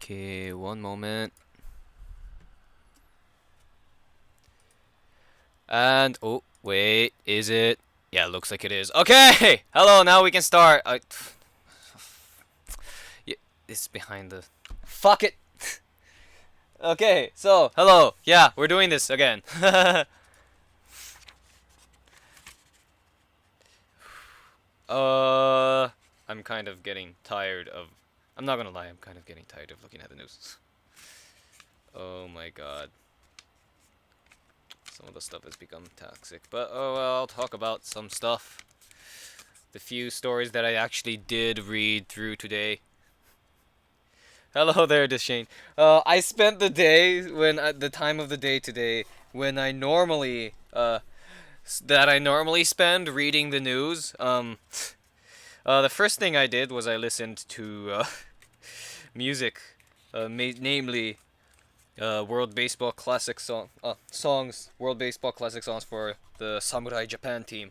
Okay, one moment. And, oh, wait, is it? Yeah, looks like it is. Okay! Hello, now we can start. Yeah, it's behind the... Fuck it! Okay, so, hello. Yeah, we're doing this again. uh, I'm kind of getting tired of... I'm not gonna lie, I'm kind of getting tired of looking at the news. Oh my god. Some of the stuff has become toxic. But, oh well, I'll talk about some stuff. The few stories that I actually did read through today. Hello there, Deshane. I spent the day when the time of the day today when I normally that I normally spend reading the news. The first thing I did was I listened to music, namely World Baseball Classic songs, World Baseball Classic songs for the Samurai Japan team.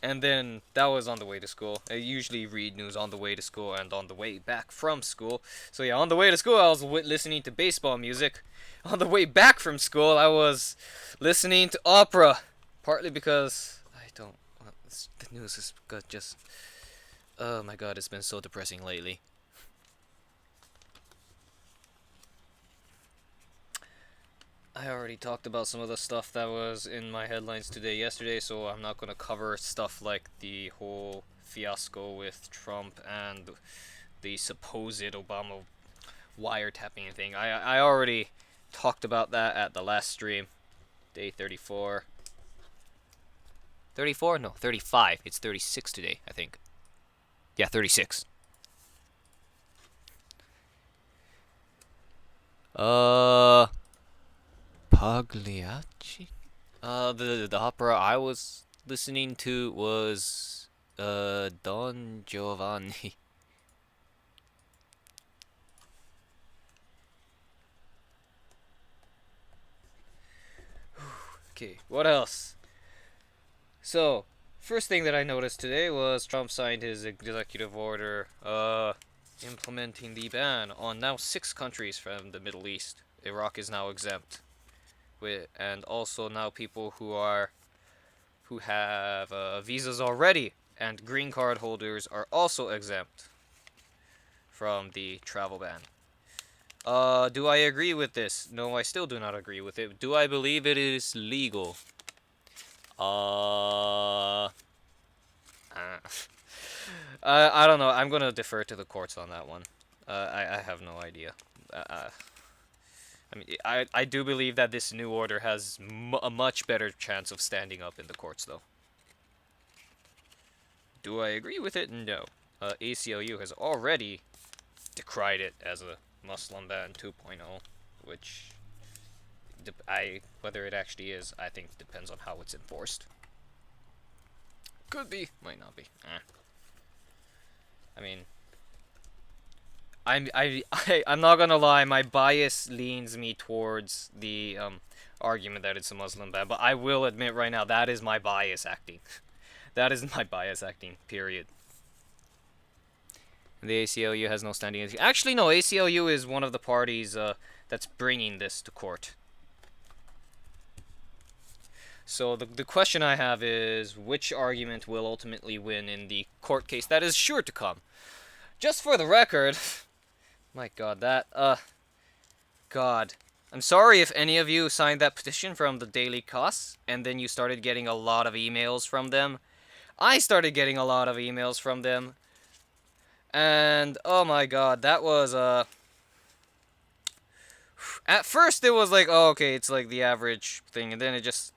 And then that was on the way to school. I usually read news on the way to school and on the way back from school. So yeah, on the way to school I was listening to baseball music. On the way back from school I was listening to opera. Partly because I don't... the news has got just... Oh my god, it's been so depressing lately. I already talked about some of the stuff that was in my headlines yesterday, so I'm not going to cover stuff like the whole fiasco with Trump and the supposed Obama wiretapping thing. I already talked about that at the last stream, day 34. 34? No, 35. It's 36 today, I think. Yeah, 36. Pagliacci? The opera I was listening to was Don Giovanni. Okay, what else? So, first thing that I noticed today was Trump signed his executive order implementing the ban on now 6 countries from the Middle East. Iraq is now exempt. And also now people who have visas already and green card holders are also exempt from the travel ban. Do I agree with this? No, I still do not agree with it. Do I believe it is legal? Uh, I don't know. I'm gonna defer to the courts on that one. I have no idea. I mean, I do believe that this new order has a much better chance of standing up in the courts, though. Do I agree with it? No. ACLU has already decried it as a Muslim ban 2.0, which whether it actually is, I think depends on how it's enforced. Could be, might not be. I mean, I'm not gonna lie. My bias leans me towards the argument that it's a Muslim ban, but I will admit right now that is my bias acting. That is my bias acting. Period. The ACLU has no standing. Actually, no. ACLU is one of the parties that's bringing this to court. So the question I have is, which argument will ultimately win in the court case that is sure to come? Just for the record, my god, God. I'm sorry if any of you signed that petition from the Daily Costs, and then you started getting a lot of emails from them. I started getting a lot of emails from them. And, oh my god, that was, at first it was like, oh, okay, it's like the average thing, and then it just...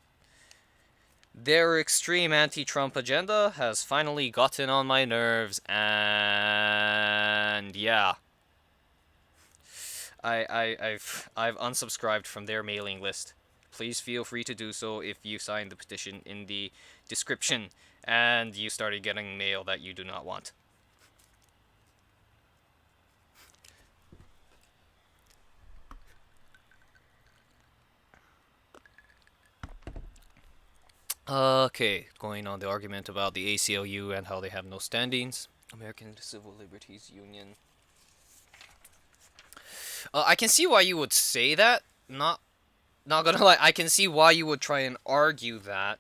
Their extreme anti-Trump agenda has finally gotten on my nerves, and yeah. I've unsubscribed from their mailing list. Please feel free to do so if you signed the petition in the description and you started getting mail that you do not want. Okay, going on the argument about the ACLU and how they have no standings. American Civil Liberties Union. I can see why you would say that. Not gonna lie, I can see why you would try and argue that.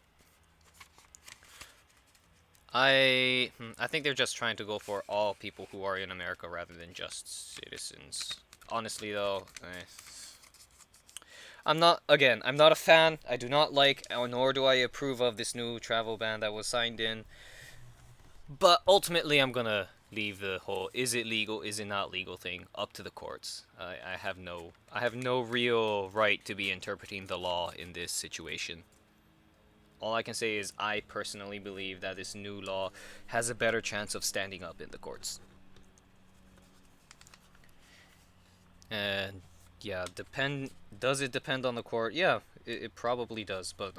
I think they're just trying to go for all people who are in America rather than just citizens. Honestly, though, I'm not a fan. I do not like, nor do I approve of this new travel ban that was signed in. But ultimately, I'm gonna leave the whole "is it legal, is it not legal" thing up to the courts. I have no real right to be interpreting the law in this situation. All I can say is I personally believe that this new law has a better chance of standing up in the courts. And yeah, does it depend on the court? Yeah, it probably does, but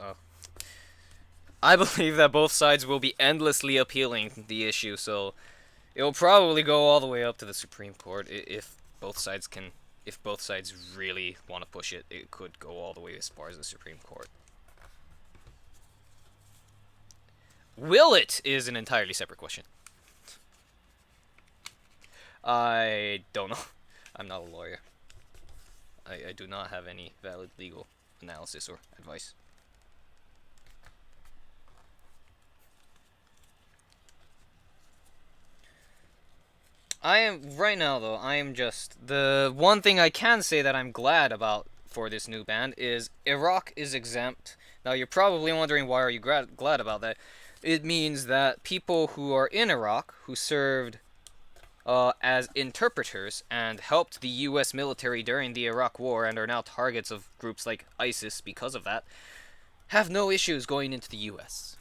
I believe that both sides will be endlessly appealing the issue, so it'll probably go all the way up to the Supreme Court if both sides can. If both sides really want to push it, it could go all the way as far as the Supreme Court. Will it is an entirely separate question. I don't know. I'm not a lawyer. I do not have any valid legal analysis or advice. I am right now though. I am just the one thing I can say that I'm glad about for this new ban is Iraq is exempt. Now you're probably wondering why are you glad about that? It means that people who are in Iraq who served as interpreters and helped the U.S. military during the Iraq War and are now targets of groups like ISIS because of that have no issues going into the U.S.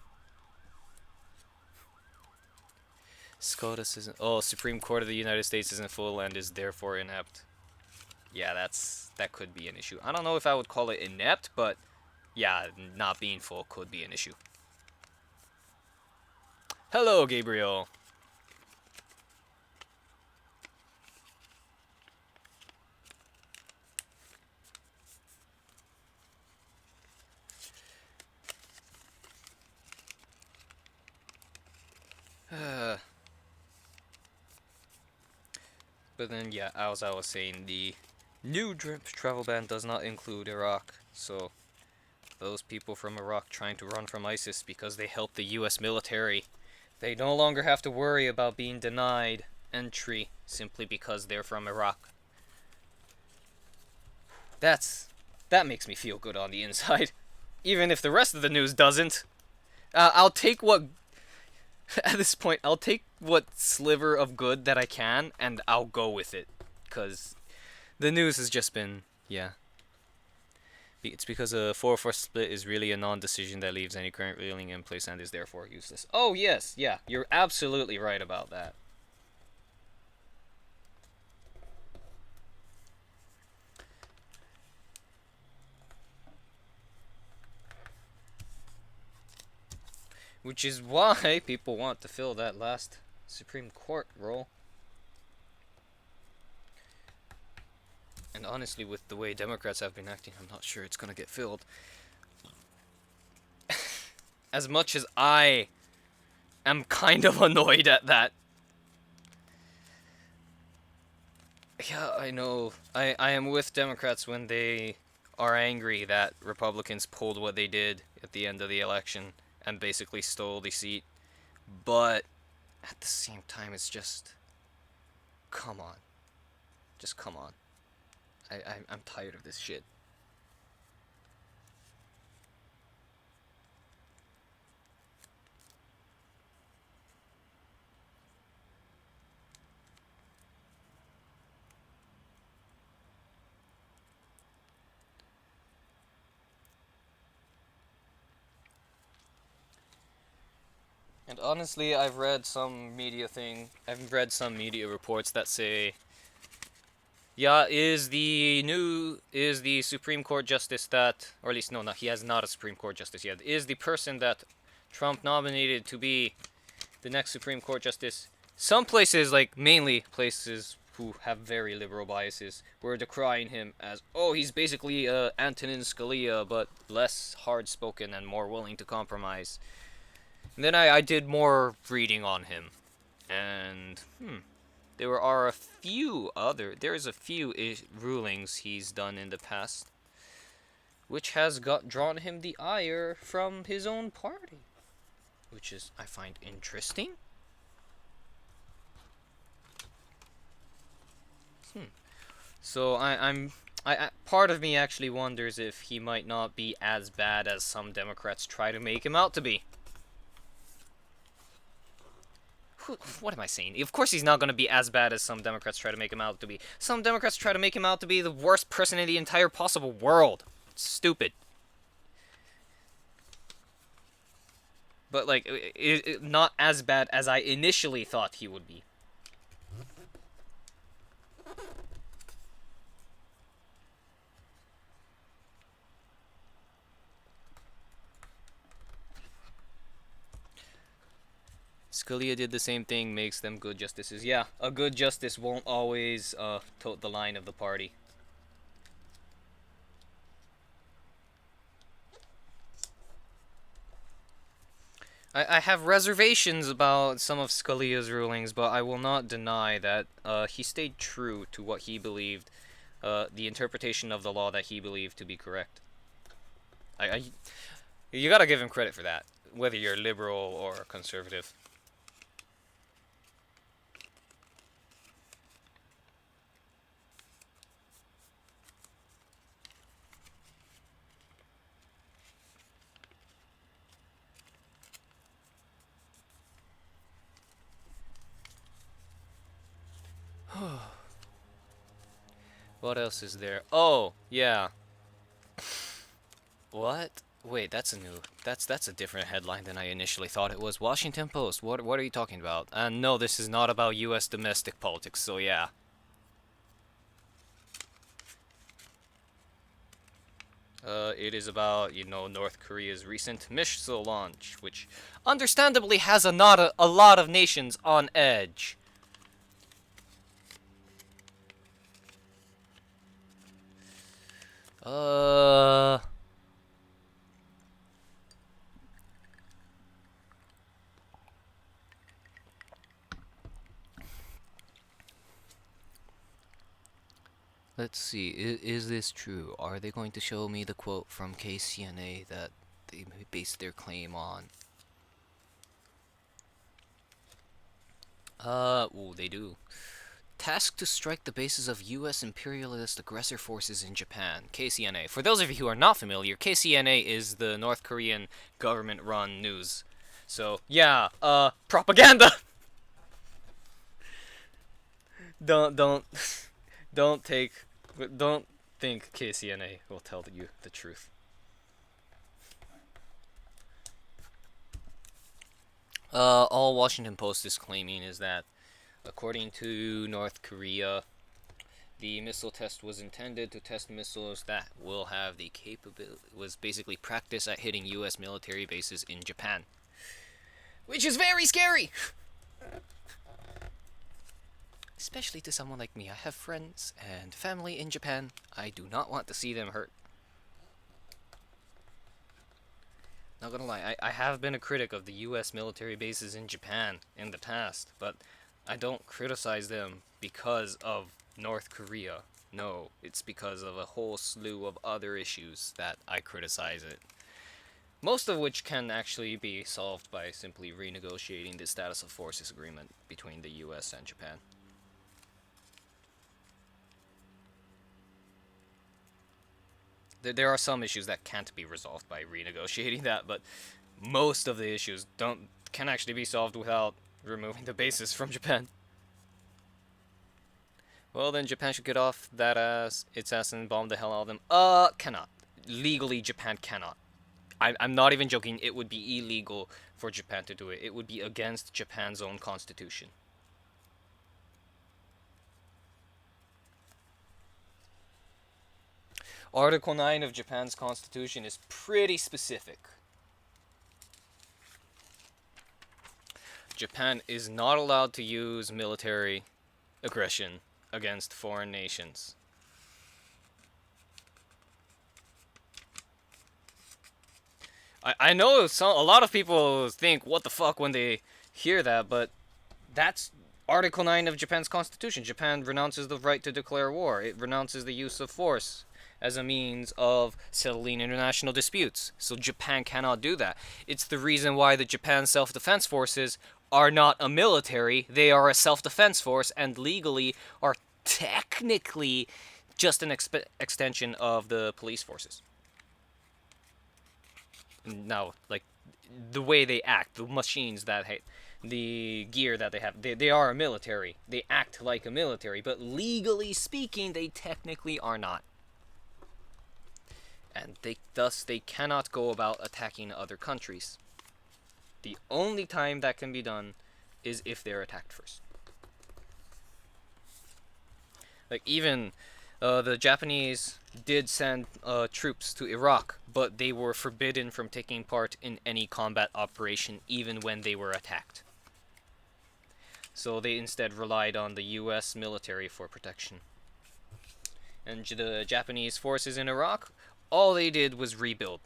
SCOTUS isn't. Oh, Supreme Court of the United States isn't full and is therefore inept. Yeah, that could be an issue. I don't know if I would call it inept, but yeah, not being full could be an issue. Hello, Gabriel. But then, yeah, as I was saying, the new travel ban does not include Iraq, so those people from Iraq trying to run from ISIS because they helped the U.S. military, they no longer have to worry about being denied entry simply because they're from Iraq. That makes me feel good on the inside, even if the rest of the news doesn't. I'll take what at this point I'll take what sliver of good that I can and I'll go with it, because the news has just been yeah. It's because a 4-4 split is really a non-decision that leaves any current ruling in place and is therefore useless. Oh yes, yeah, you're absolutely right about that. Which is why people want to fill that last Supreme Court role. And honestly, with the way Democrats have been acting, I'm not sure it's gonna get filled. As much as I am kind of annoyed at that. Yeah, I know. I am with Democrats when they are angry that Republicans pulled what they did at the end of the election and basically stole the seat. But at the same time, it's just, come on. Just come on. I'm tired of this shit. And honestly, I've read some media reports that say, yeah, is the Supreme Court justice that, or at least no, he has not a Supreme Court justice yet. Is the person that Trump nominated to be the next Supreme Court justice? Some places, like mainly places who have very liberal biases, were decrying him as, oh, he's basically Antonin Scalia, but less hard-spoken and more willing to compromise. And then I did more reading on him, and There's a few rulings he's done in the past, which has drawn him the ire from his own party, which is I find interesting. So part of me actually wonders if he might not be as bad as some Democrats try to make him out to be. What am I saying? Of course he's not going to be as bad as some Democrats try to make him out to be. Some Democrats try to make him out to be the worst person in the entire possible world. It's stupid. But, like, not as bad as I initially thought he would be. Scalia did the same thing, makes them good justices. Yeah, a good justice won't always tote the line of the party. I have reservations about some of Scalia's rulings, but I will not deny that he stayed true to what he believed, the interpretation of the law that he believed to be correct. You gotta give him credit for that, whether you're liberal or conservative. What else is there? Oh, yeah. What? Wait, that's a different headline than I initially thought it was. Washington Post. What are you talking about? No, this is not about US domestic politics, so yeah. It is about, North Korea's recent missile launch, which understandably has a lot of nations on edge. Let's see, is this true? Are they going to show me the quote from KCNA that they based their claim on? They do. Tasked to strike the bases of U.S. imperialist aggressor forces in Japan. KCNA. For those of you who are not familiar, KCNA is the North Korean government-run news. So, yeah, propaganda! Don't think KCNA will tell you the truth. All Washington Post is claiming is that, according to North Korea, the missile test was intended to test missiles that will have the capability, was basically practice at hitting U.S. military bases in Japan. Which is very scary! Especially to someone like me. I have friends and family in Japan. I do not want to see them hurt. Not gonna lie, I have been a critic of the US military bases in Japan in the past, but I don't criticize them because of North Korea. No, it's because of a whole slew of other issues that I criticize it. Most of which can actually be solved by simply renegotiating the status of forces agreement between the US and Japan. There are some issues that can't be resolved by renegotiating that, but most of the issues can actually be solved without removing the bases from Japan. Well, then Japan should get off its ass and bomb the hell out of them. Cannot. Legally, Japan cannot. I'm not even joking. It would be illegal for Japan to do it. It would be against Japan's own constitution. Article 9 of Japan's constitution is pretty specific. Japan is not allowed to use military aggression against foreign nations. I know a lot of people think, what the fuck, when they hear that, but that's Article 9 of Japan's constitution. Japan renounces the right to declare war. It renounces the use of force as a means of settling international disputes. So Japan cannot do that. It's the reason why the Japan Self-Defense Forces are not a military. They are a self-defense force and legally are technically just an extension of the police forces. Now, like, the way they act, the machines that the gear that they have, they are a military. They act like a military, but legally speaking, they technically are not. And thus they cannot go about attacking other countries. The only time that can be done is if they're attacked first. Like, even the Japanese did send troops to Iraq, but they were forbidden from taking part in any combat operation even when they were attacked. So they instead relied on the US military for protection. And the Japanese forces in Iraq, all they did was rebuild.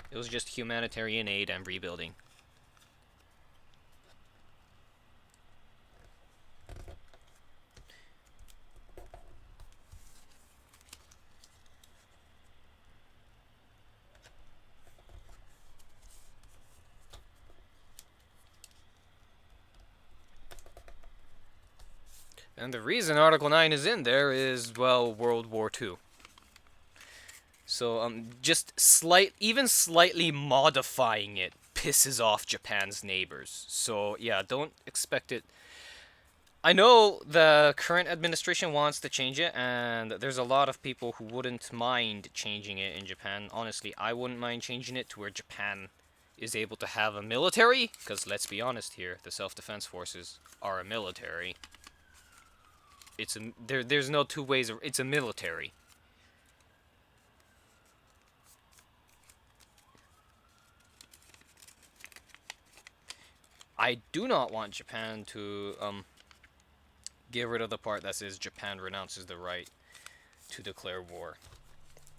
It was just humanitarian aid and rebuilding. And the reason Article 9 is in there is, well, World War II. So, just even slightly modifying it pisses off Japan's neighbors. So, yeah, don't expect it. I know the current administration wants to change it, and there's a lot of people who wouldn't mind changing it in Japan. Honestly, I wouldn't mind changing it to where Japan is able to have a military, because let's be honest here, the self-defense forces are a military. There's no two ways. It's a military. I do not want Japan to get rid of the part that says Japan renounces the right to declare war.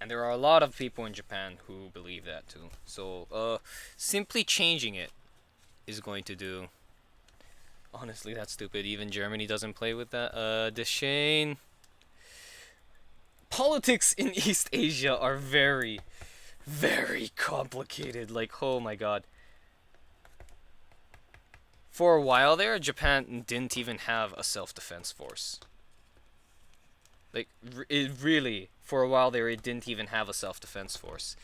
And there are a lot of people in Japan who believe that too. So simply changing it is going to do. Honestly, that's stupid. Even Germany doesn't play with that. Deshane. Politics in East Asia are very, very complicated. Like, oh my god. For a while there, Japan didn't even have a self-defense force. Like, for a while there, it didn't even have a self-defense force.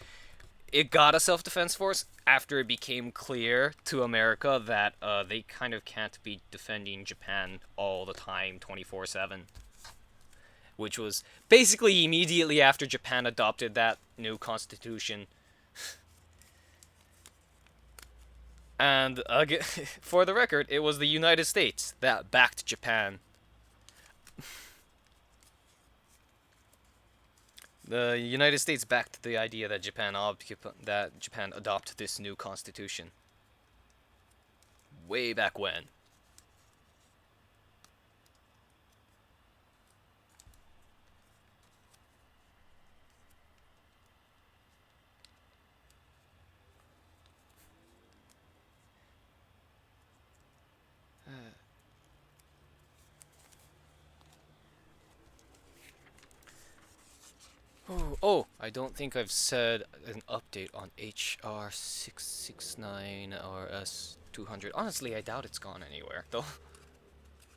It got a self-defense force after it became clear to America that they kind of can't be defending Japan all the time, 24/7. Which was basically immediately after Japan adopted that new constitution. And for the record, it was the United States that backed Japan. The United States backed the idea that Japan adopt this new constitution. Way back when. Oh, I don't think I've said an update on HR 669 or S200. Honestly, I doubt it's gone anywhere, though.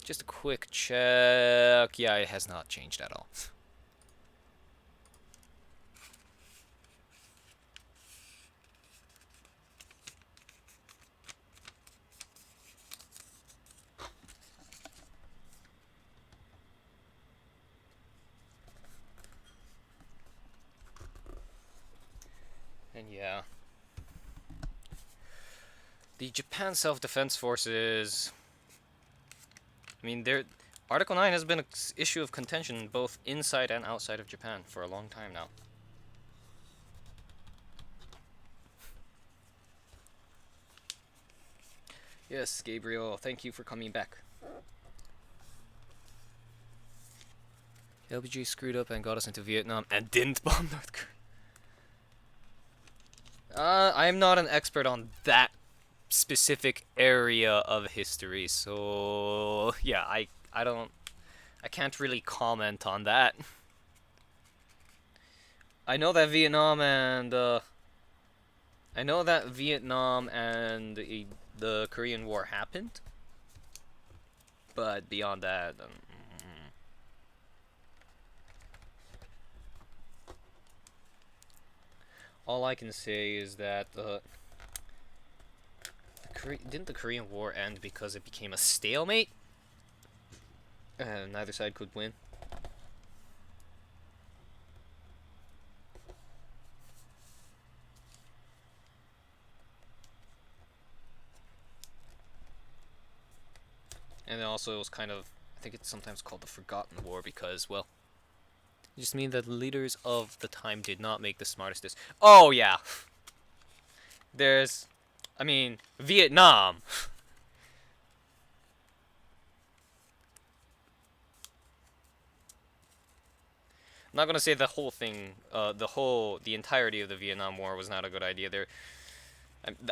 Just a quick check. Yeah, it has not changed at all. And yeah. The Japan Self-Defense Forces... I mean, Article 9 has been an issue of contention both inside and outside of Japan for a long time now. Yes, Gabriel, thank you for coming back. LBJ screwed up and got us into Vietnam and didn't bomb North Korea. I'm not an expert on that specific area of history. So yeah, I can't really comment on that. I know that Vietnam and the Korean War happened, but beyond that, all I can say is that didn't the Korean War end because it became a stalemate, and neither side could win. And then also it was kind of, I think it's sometimes called the Forgotten War because, well, it just means that the leaders of the time did not make the smartest decisions. Oh yeah, there's, I mean, Vietnam. I'm not gonna say the whole thing, the entirety of the Vietnam War was not a good idea.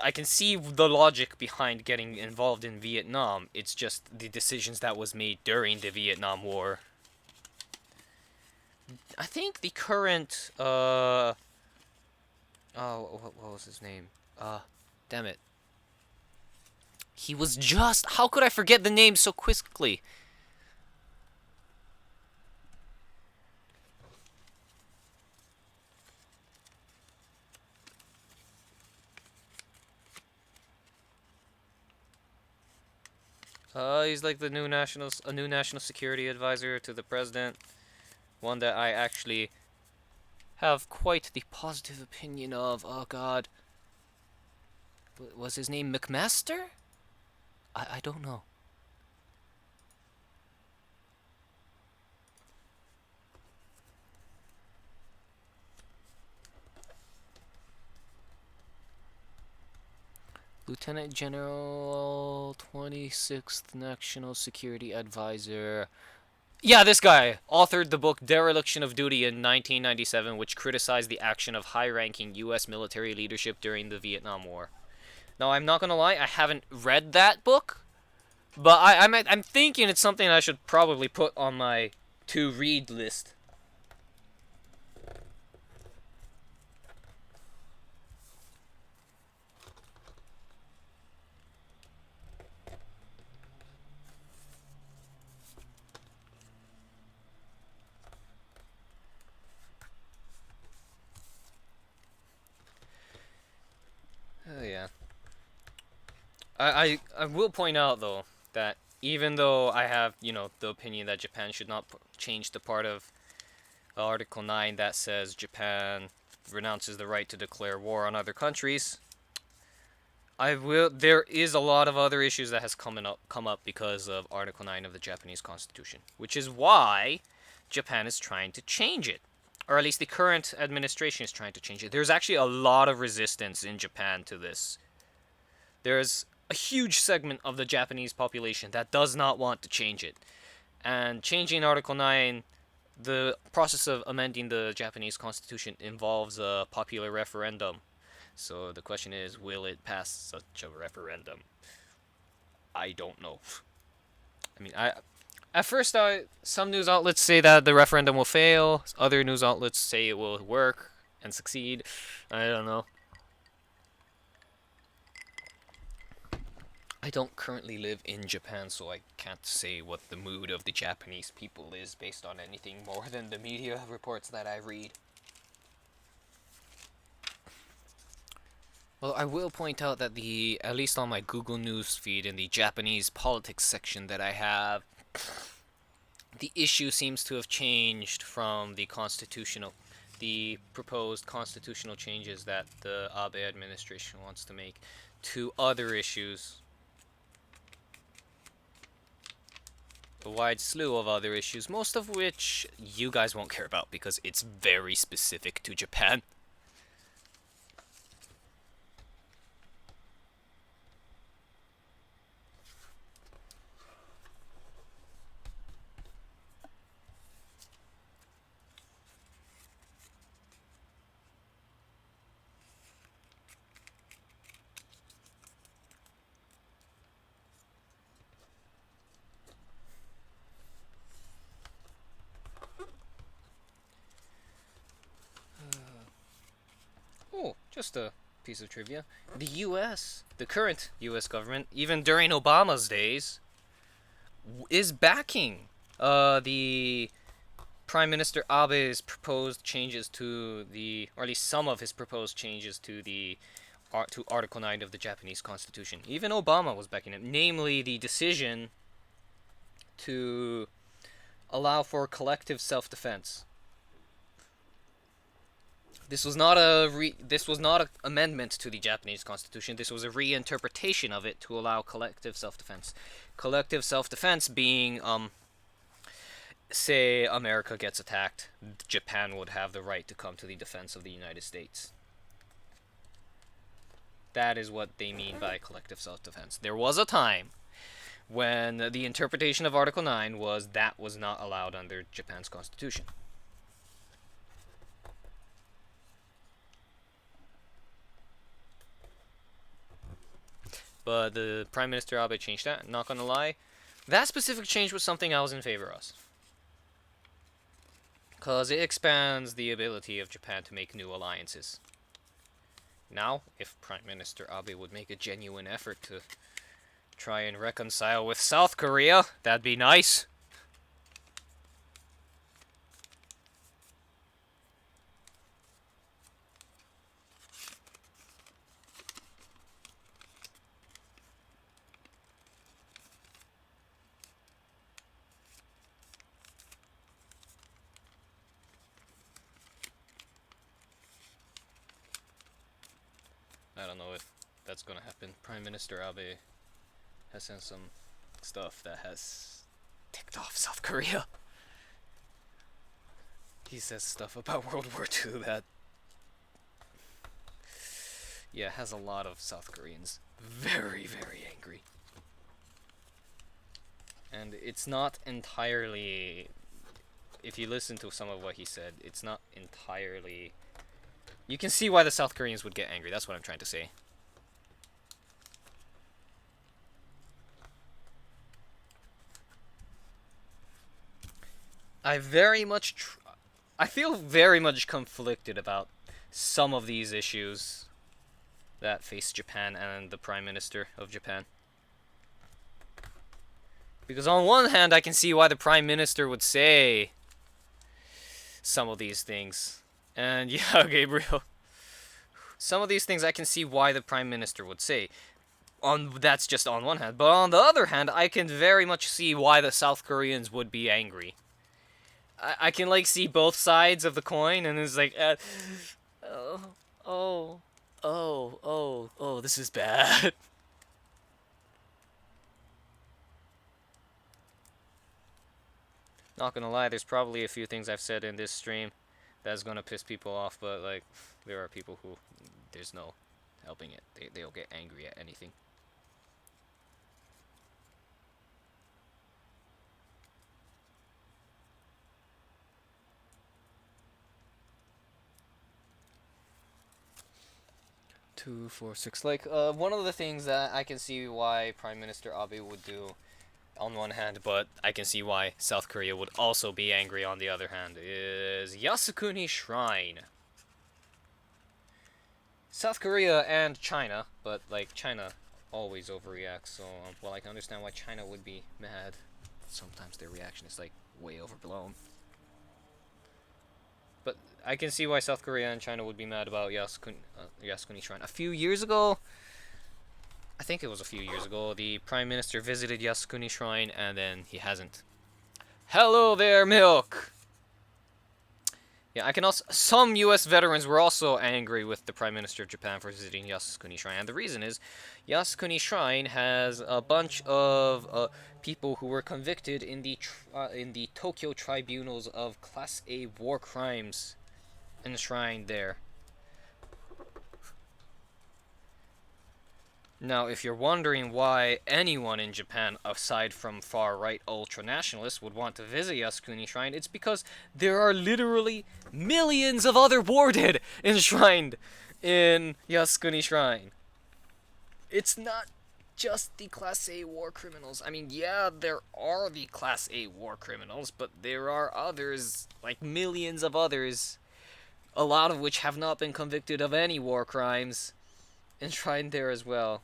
I can see the logic behind getting involved in Vietnam. It's just the decisions that was made during the Vietnam War. I think the current, oh, what was his name? Damn it. He was just, how could I forget the name so quickly? He's like a new national security advisor to the president. One that I actually have quite the positive opinion of. Oh God, was his name McMaster? I don't know. Lieutenant General, 26th National Security Advisor. Yeah, this guy authored the book Dereliction of Duty in 1997, which criticized the action of high-ranking U.S. military leadership during the Vietnam War. Now, I'm not gonna lie, I haven't read that book, but I'm thinking it's something I should probably put on my to-read list. Oh yeah. I will point out though that even though I have, the opinion that Japan should not change the part of Article 9 that says Japan renounces the right to declare war on other countries, there is a lot of other issues that has come up because of Article 9 of the Japanese Constitution, which is why Japan is trying to change it. Or at least the current administration is trying to change it. There's actually a lot of resistance in Japan to this. There's a huge segment of the Japanese population that does not want to change it. And changing Article 9, the process of amending the Japanese Constitution involves a popular referendum. So the question is, will it pass such a referendum? I don't know. I mean, at first, some news outlets say that the referendum will fail. Other news outlets say it will work and succeed. I don't know. I don't currently live in Japan, so I can't say what the mood of the Japanese people is based on anything more than the media reports that I read. Well, I will point out that at least on my Google News feed in the Japanese politics section that I have, the issue seems to have changed from the proposed constitutional changes that the Abe administration wants to make to other issues. A wide slew of other issues, most of which you guys won't care about because it's very specific to Japan. Just a piece of trivia. The U.S., the current U.S. government, even during Obama's days, is backing the Prime Minister Abe's proposed changes to the, or at least some of his proposed changes to the to Article 9 of the Japanese Constitution. Even Obama was backing it, namely the decision to allow for collective self-defense. This was not an amendment to the Japanese Constitution. This was a reinterpretation of it to allow collective self-defense. Collective self-defense being, say America gets attacked, Japan would have the right to come to the defense of the United States. That is what they mean by collective self-defense. There was a time when the interpretation of Article 9 was that was not allowed under Japan's constitution. But the Prime Minister Abe changed that. Not gonna lie, that specific change was something I was in favor of. Because it expands the ability of Japan to make new alliances. Now, if Prime Minister Abe would make a genuine effort to try and reconcile with South Korea, that'd be nice. I don't know if that's gonna happen. Prime Minister Abe has sent some stuff that has ticked off South Korea. He says stuff about World War II that, yeah, has a lot of South Koreans very, very angry. And it's not entirely, if you listen to some of what he said, it's not entirely, you can see why the South Koreans would get angry. That's what I'm trying to say. I feel very much conflicted about some of these issues that face Japan and the Prime Minister of Japan. Because on one hand, I can see why the Prime Minister would say some of these things. And yeah, Gabriel, some of these things I can see why the Prime Minister would say. That's just on one hand. But on the other hand, I can very much see why the South Koreans would be angry. I can, like, see both sides of the coin, and it's like, oh, this is bad. Not gonna lie, there's probably a few things I've said in this stream that's gonna piss people off, but, like, there are people who, there's no helping it. They'll get angry at anything. Two, 4, 6. Like, one of the things that I can see why Prime Minister Abe would do on one hand, but I can see why South Korea would also be angry on the other hand, is Yasukuni Shrine. South Korea and China, but, like, China always overreacts, so, well, I can understand why China would be mad. Sometimes their reaction is, like, way overblown. But I can see why South Korea and China would be mad about Yasukuni Shrine. A few years ago, I think it was a few years ago, the Prime Minister visited Yasukuni Shrine, and then he hasn't. Hello there, Milk! Yeah, I can also, some US veterans were also angry with the Prime Minister of Japan for visiting Yasukuni Shrine, and the reason is, Yasukuni Shrine has a bunch of people who were convicted in the Tokyo tribunals of Class A war crimes enshrined there. Now, if you're wondering why anyone in Japan, aside from far-right ultra-nationalists, would want to visit Yasukuni Shrine, it's because there are literally millions of other war dead enshrined in Yasukuni Shrine. It's not just the Class A war criminals. I mean, yeah, there are the Class A war criminals, but there are others, like millions of others, a lot of which have not been convicted of any war crimes, enshrined there as well.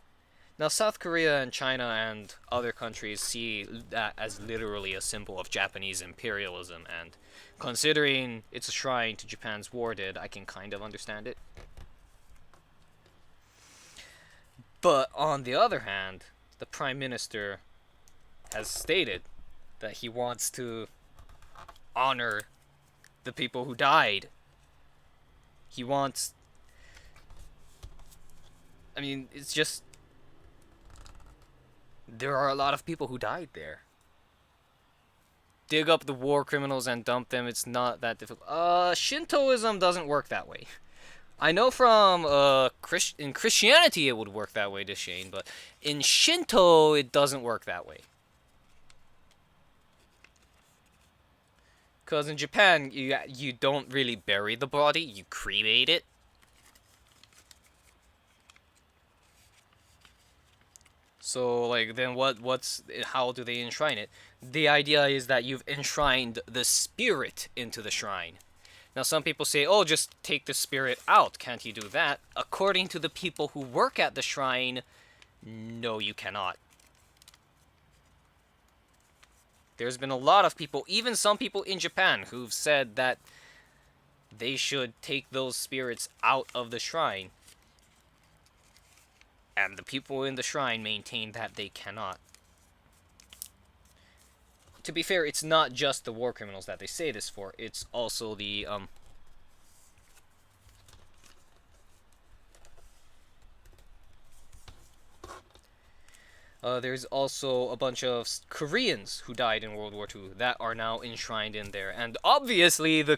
Now, South Korea and China and other countries see that as literally a symbol of Japanese imperialism, and considering it's a shrine to Japan's war dead, I can kind of understand it. But on the other hand, the Prime Minister has stated that he wants to honor the people who died. He wants. I mean, it's just. There are a lot of people who died there. Dig up the war criminals and dump them, it's not that difficult. Shintoism doesn't work that way. I know from in Christianity it would work that way to Shane, but in Shinto it doesn't work that way. Because in Japan, you don't really bury the body, you cremate it. So, like, then how do they enshrine it? The idea is that you've enshrined the spirit into the shrine. Now, some people say, oh, just take the spirit out. Can't you do that? According to the people who work at the shrine, no, you cannot. There's been a lot of people, even some people in Japan, who've said that they should take those spirits out of the shrine. And the people in the shrine maintain that they cannot. To be fair, it's not just the war criminals that they say this for. It's also the, there's also a bunch of Koreans who died in World War II that are now enshrined in there. And obviously the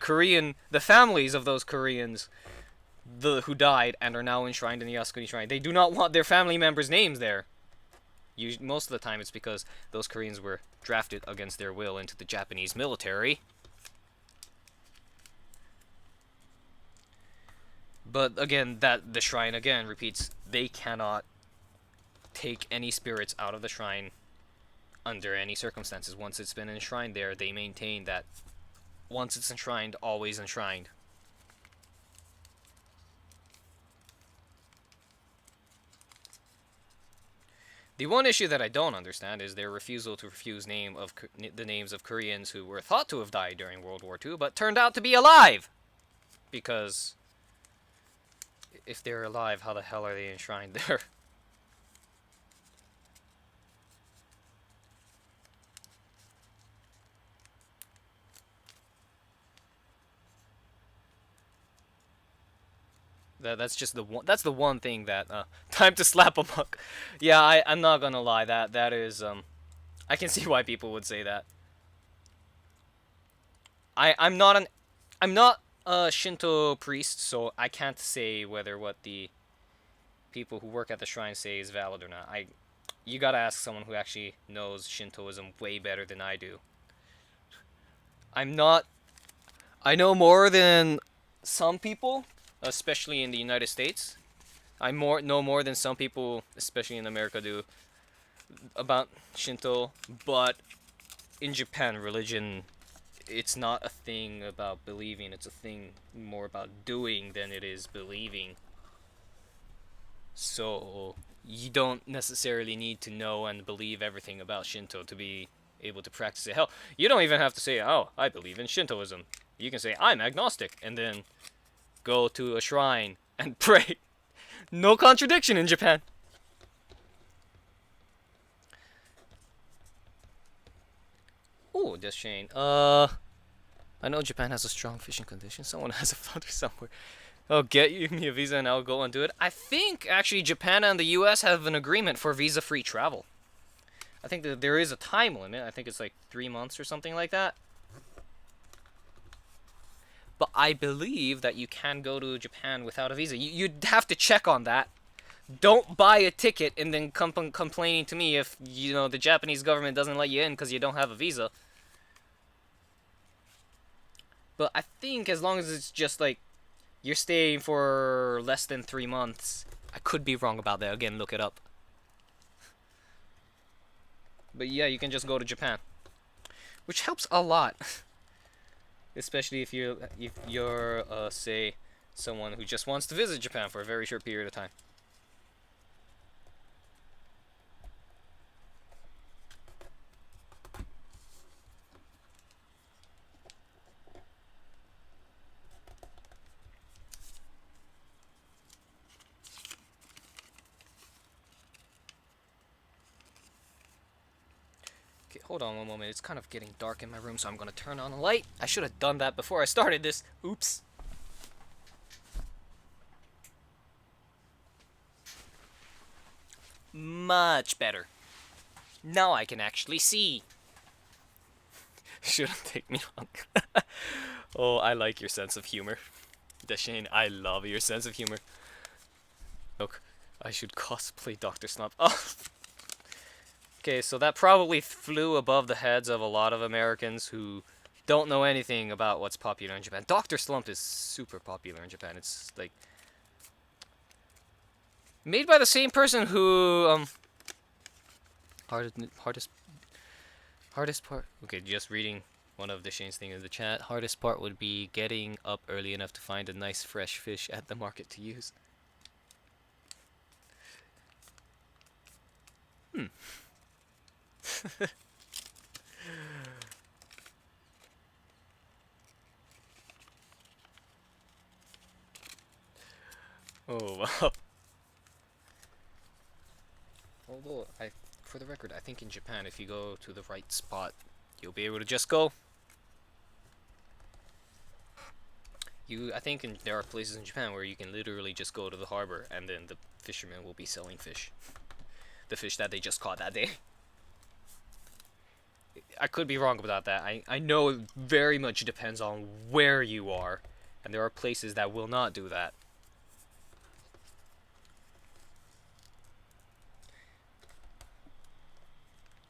families of those Koreans who died and are now enshrined in the Yasukuni Shrine, they do not want their family members' names there. Most of the time it's because those Koreans were drafted against their will into the Japanese military. But again, the shrine again repeats, they cannot take any spirits out of the shrine under any circumstances. Once it's been enshrined there, they maintain that once it's enshrined, always enshrined. The one issue that I don't understand is their refusal to refuse the names of Koreans who were thought to have died during World War II, but turned out to be alive! Because if they're alive, how the hell are they enshrined there? That's just the one thing that time to slap a muck. Yeah, I'm not gonna lie, that is I can see why people would say that. I'm not a Shinto priest, so I can't say whether what the people who work at the shrine say is valid or not. You gotta ask someone who actually knows Shintoism way better than I do. I know more than some people, especially in the United States. I know more than some people, especially in America, do about Shinto. But in Japan, religion, it's not a thing about believing. It's a thing more about doing than it is believing. So you don't necessarily need to know and believe everything about Shinto to be able to practice it. Hell, you don't even have to say, oh, I believe in Shintoism. You can say, I'm agnostic, and then go to a shrine and pray. No contradiction in Japan. Oh, that's Shane. I know Japan has a strong fishing condition. Someone has a flounder somewhere. I'll get me a visa and I'll go and do it. I think, actually, Japan and the US have an agreement for visa-free travel. I think that there is a time limit. I think it's like 3 months or something like that. But I believe that you can go to Japan without a visa. You'd have to check on that. Don't buy a ticket and then complaining to me if, the Japanese government doesn't let you in because you don't have a visa. But I think as long as it's just like you're staying for less than 3 months. I could be wrong about that. Again, look it up. But yeah, you can just go to Japan, which helps a lot. Especially if you're say someone who just wants to visit Japan for a very short period of time. Okay, hold on one moment. It's kind of getting dark in my room, so I'm gonna turn on a light. I should have done that before I started this. Oops. Much better. Now I can actually see. Shouldn't take me long. Oh, I like your sense of humor. Deshane, I love your sense of humor. Look, I should cosplay Dr. Slump. Oh. Okay, so that probably flew above the heads of a lot of Americans who don't know anything about what's popular in Japan. Dr. Slump is super popular in Japan. It's like made by the same person who hardest part. Okay, just reading one of Deshane's thing in the chat. Hardest part would be getting up early enough to find a nice fresh fish at the market to use. Oh wow. Although for the record, I think in Japan, if you go to the right spot, you'll be able to just go. I think there are places in Japan where you can literally just go to the harbor and then the fishermen will be selling fish. The fish that they just caught that day. I could be wrong about that. I know it very much depends on where you are, and there are places that will not do that.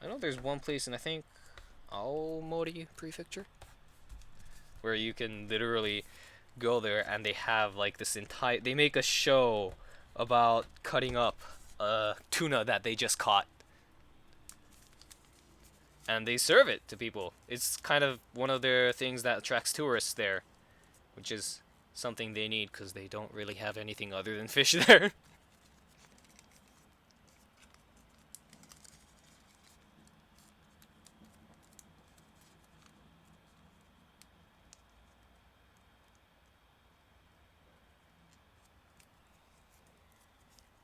I know there's one place in, I think, Aomori Prefecture, where you can literally go there and they have like this entire, they make a show about cutting up tuna that they just caught. And they serve it to people. It's kind of one of their things that attracts tourists there, which is something they need because they don't really have anything other than fish there.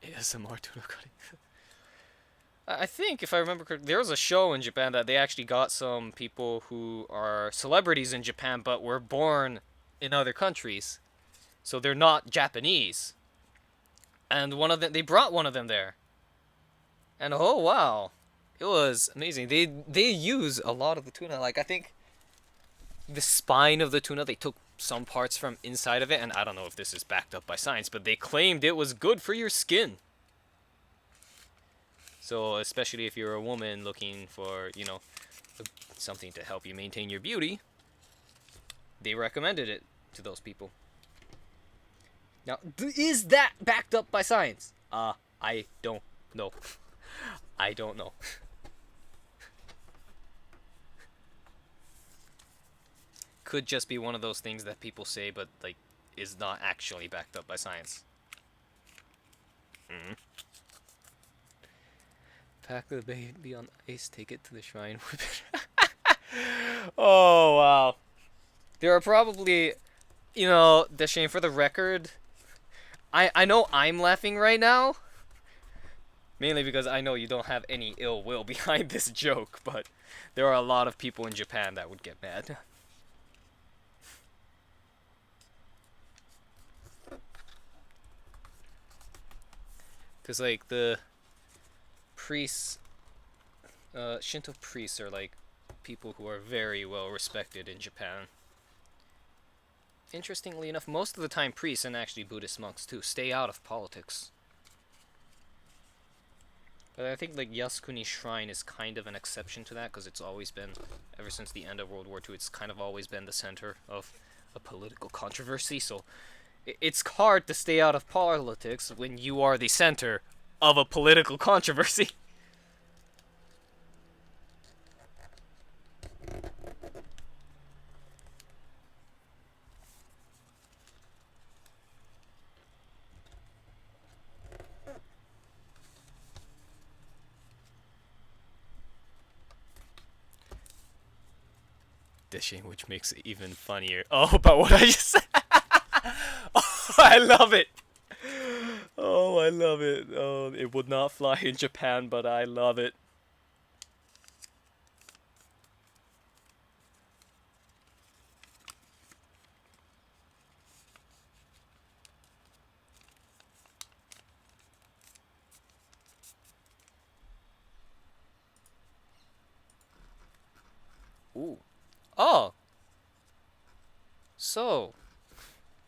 ASMR tuna cutting. I think, if I remember correctly, there was a show in Japan that they actually got some people who are celebrities in Japan but were born in other countries. So they're not Japanese. And they brought one of them there. And oh wow, it was amazing. They use a lot of the tuna. Like I think the spine of the tuna, they took some parts from inside of it, and I don't know if this is backed up by science, but they claimed it was good for your skin. So especially if you're a woman looking for, something to help you maintain your beauty, they recommended it to those people. Now, is that backed up by science? I don't know. I don't know. Could just be one of those things that people say, but like is not actually backed up by science. Mm-hmm. Pack the baby on ice, take it to the shrine. Oh wow. There are probably, Deshane, for the record, I know I'm laughing right now. Mainly because I know you don't have any ill will behind this joke, but there are a lot of people in Japan that would get mad. Because, like, the priests, Shinto priests are, like, people who are very well respected in Japan. Interestingly enough, most of the time priests, and actually Buddhist monks too, stay out of politics. But I think like Yasukuni Shrine is kind of an exception to that, because it's always been, ever since the end of World War II, it's kind of always been the center of a political controversy, so it's hard to stay out of politics when you are the center of a political controversy. dishing, which makes it even funnier. Oh, about what I just said. Oh, I love it. Oh, I love it. Oh, it would not fly in Japan, but I love it. Ooh. Oh. So,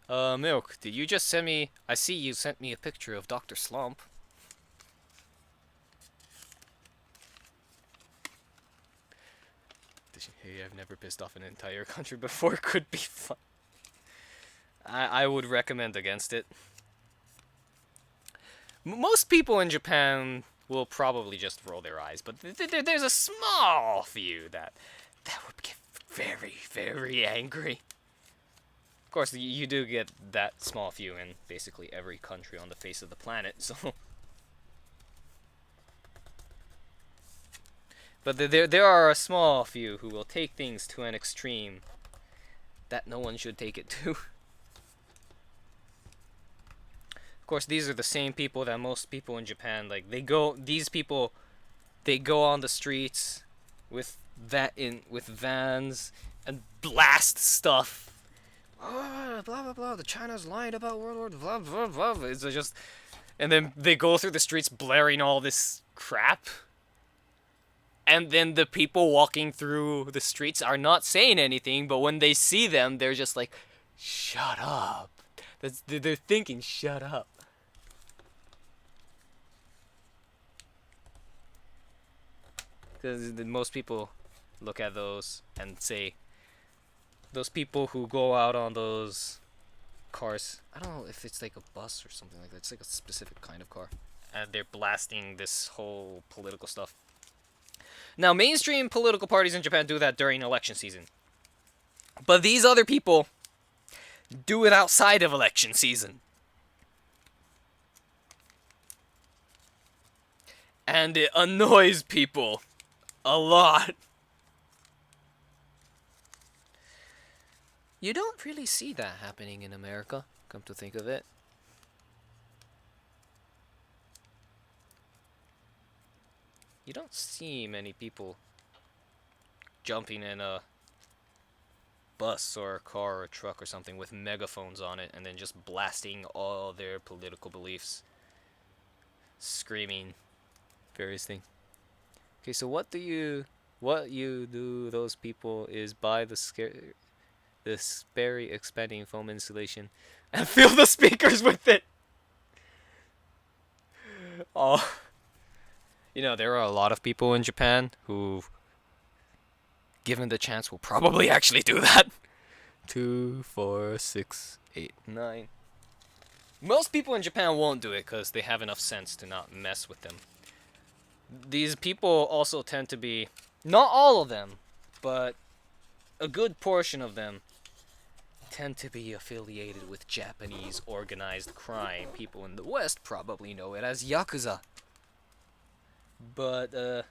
Milk, did you just send me... I see you sent me a picture of Dr. Slump. Hey, I've never pissed off an entire country before. Could be fun. I would recommend against it. Most people in Japan will probably just roll their eyes, but there's a small few that would get very, very angry. Of course, you do get that small few in basically every country on the face of the planet, so... But there are a small few who will take things to an extreme that no one should take it to. Of course, these are the same people that most people in Japan, like, these people, they go on the streets with vans and blast stuff. Oh, blah blah blah. The China's lying about World War blah blah blah. It's just, and then they go through the streets blaring all this crap. And then the people walking through the streets are not saying anything, but when they see them, they're just like, "Shut up." They're thinking, "Shut up." Because most people look at those and say, those people who go out on those cars, I don't know if it's like a bus or something like that, it's like a specific kind of car, and they're blasting this whole political stuff. Now, mainstream political parties in Japan do that during election season. But these other people do it outside of election season. And it annoys people a lot. You don't really see that happening in America, come to think of it. You don't see many people jumping in a bus or a car or a truck or something with megaphones on it and then just blasting all their political beliefs, screaming various things. Okay, so what you do, those people, is buy the Sperry expanding foam insulation and fill the speakers with it. Oh. You know, there are a lot of people in Japan who, given the chance, will probably actually do that. 2, 4, 6, 8, 9. Most people in Japan won't do it because they have enough sense to not mess with them. These people also tend to be, not all of them, but a good portion of them tend to be affiliated with Japanese organized crime. People in the West probably know it as Yakuza. But,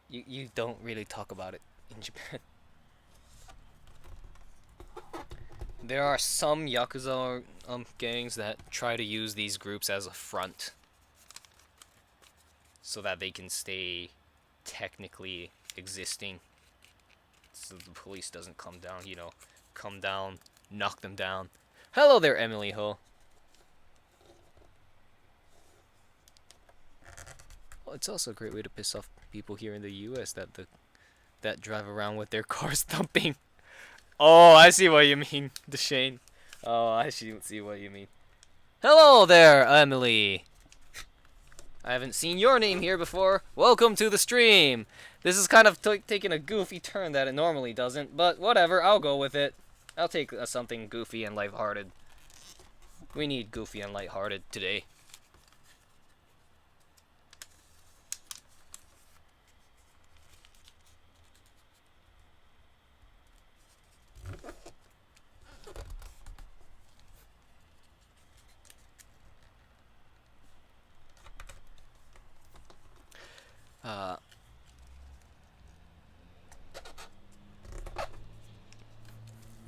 you don't really talk about it in Japan. There are some Yakuza gangs that try to use these groups as a front so that they can stay technically existing. So the police doesn't come down, you know, come down, knock them down. Hello there, Emily Ho. Well, it's also a great way to piss off people here in the US that drive around with their cars thumping. Oh, I see what you mean, Deshane. Oh, I see what you mean. Hello there, Emily. I haven't seen your name here before. Welcome to the stream. This is kind of taking a goofy turn that it normally doesn't, but whatever, I'll go with it. I'll take something goofy and lighthearted. We need goofy and lighthearted today.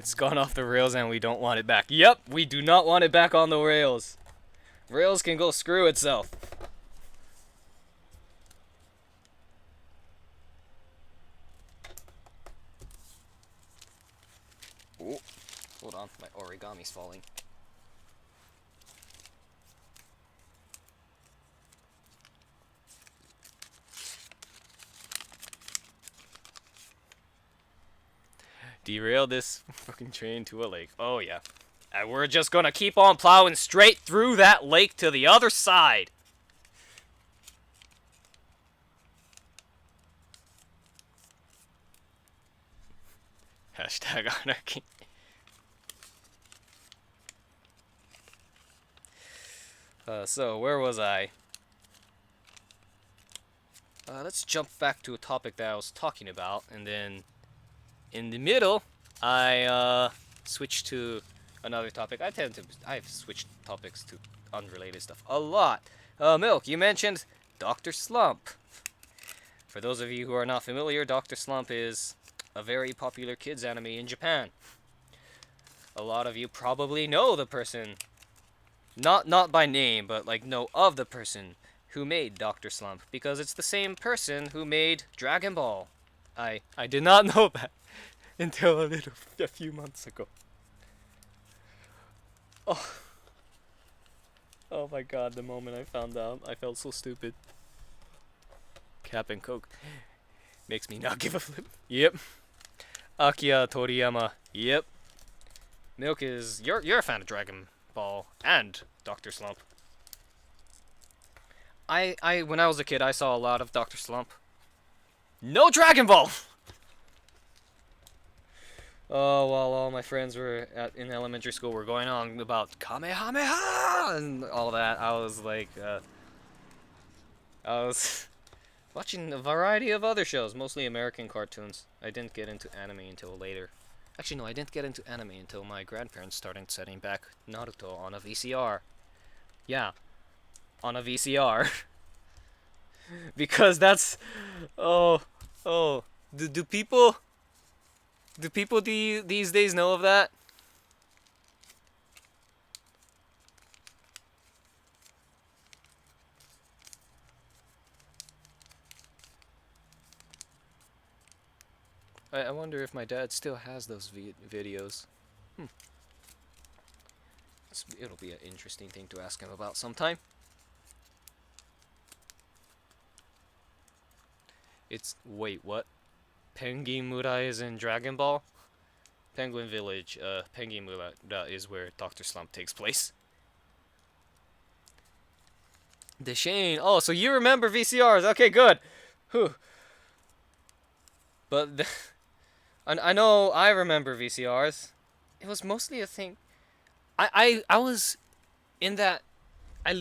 It's gone off the rails and we don't want it back. Yep, we do not want it back on the rails. Rails can go screw itself. Ooh, hold on, my origami's falling. Derail this fucking train to a lake. Oh yeah. And we're just gonna keep on plowing straight through that lake to the other side. Hashtag anarchy. So where was I? Let's jump back to a topic that I was talking about, and then in the middle, I switched to another topic. I've switched topics to unrelated stuff a lot. Milk, you mentioned Dr. Slump. For those of you who are not familiar, Dr. Slump is a very popular kids anime in Japan. A lot of you probably know the person, not by name, but like know of the person who made Dr. Slump, because it's the same person who made Dragon Ball. I did not know that until a few months ago. Oh my god, the moment I found out, I felt so stupid. Cap and Coke makes me not give a flip. Yep. Akiya Toriyama. Yep. Milk is you're a fan of Dragon Ball and Dr. Slump. I when I was a kid, I saw a lot of Dr. Slump. No Dragon Ball. Oh, while all my friends were in elementary school were going on about Kamehameha and all that, I was like, I was watching a variety of other shows, mostly American cartoons. I didn't get into anime until later. Actually, no, I didn't get into anime until my grandparents started setting back Naruto on a VCR. Yeah, on a VCR. Because that's... Do people... Do people these days know of that? I wonder if my dad still has those videos. It'll be an interesting thing to ask him about sometime. Wait, what? Penguin Mura is in Dragon Ball? Penguin Village, Penguin Mura is where Dr. Slump takes place. Deshane. Oh, so you remember VCRs. Okay, good. Whew. But I know I remember VCRs. It was mostly a thing. I was in that. I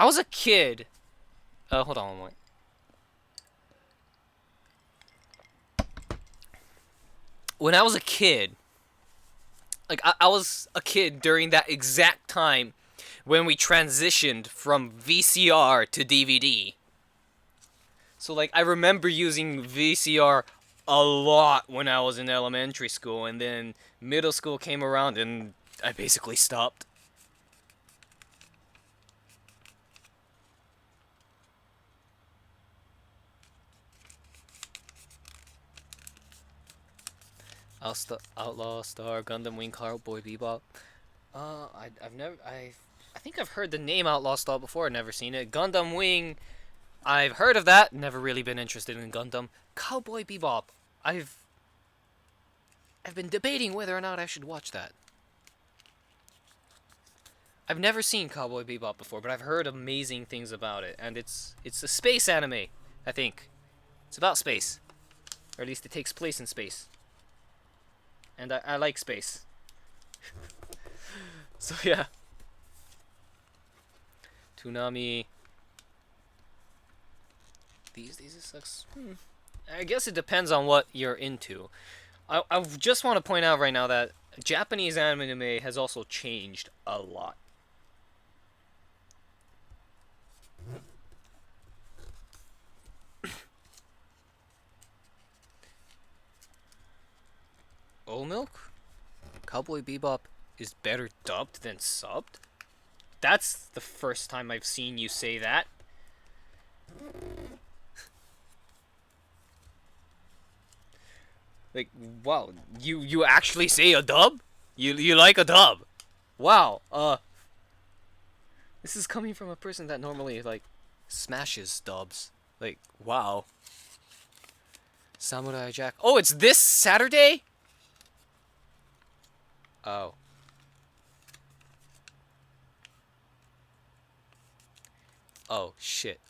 was a kid. Hold on one moment. When I was a kid, like I was a kid during that exact time when we transitioned from VCR to DVD. So like I remember using VCR a lot when I was in elementary school, and then middle school came around and I basically stopped. Outlaw Star, Gundam Wing, Cowboy Bebop. I think I've heard the name Outlaw Star before. I've never seen it. Gundam Wing, I've heard of that. Never really been interested in Gundam. Cowboy Bebop, I've been debating whether or not I should watch that. I've never seen Cowboy Bebop before, but I've heard amazing things about it, and it's a space anime. I think it's about space, or at least it takes place in space. And I like space. So yeah. Toonami. These it sucks. I guess it depends on what you're into. I just want to point out right now that Japanese anime has also changed a lot. Oat milk? Cowboy Bebop is better dubbed than subbed? That's the first time I've seen you say that. Like, wow, you actually say a dub? You like a dub? Wow. This is coming from a person that normally like smashes dubs. Like, wow. Samurai Jack. Oh, it's this Saturday? Oh. Oh, shit.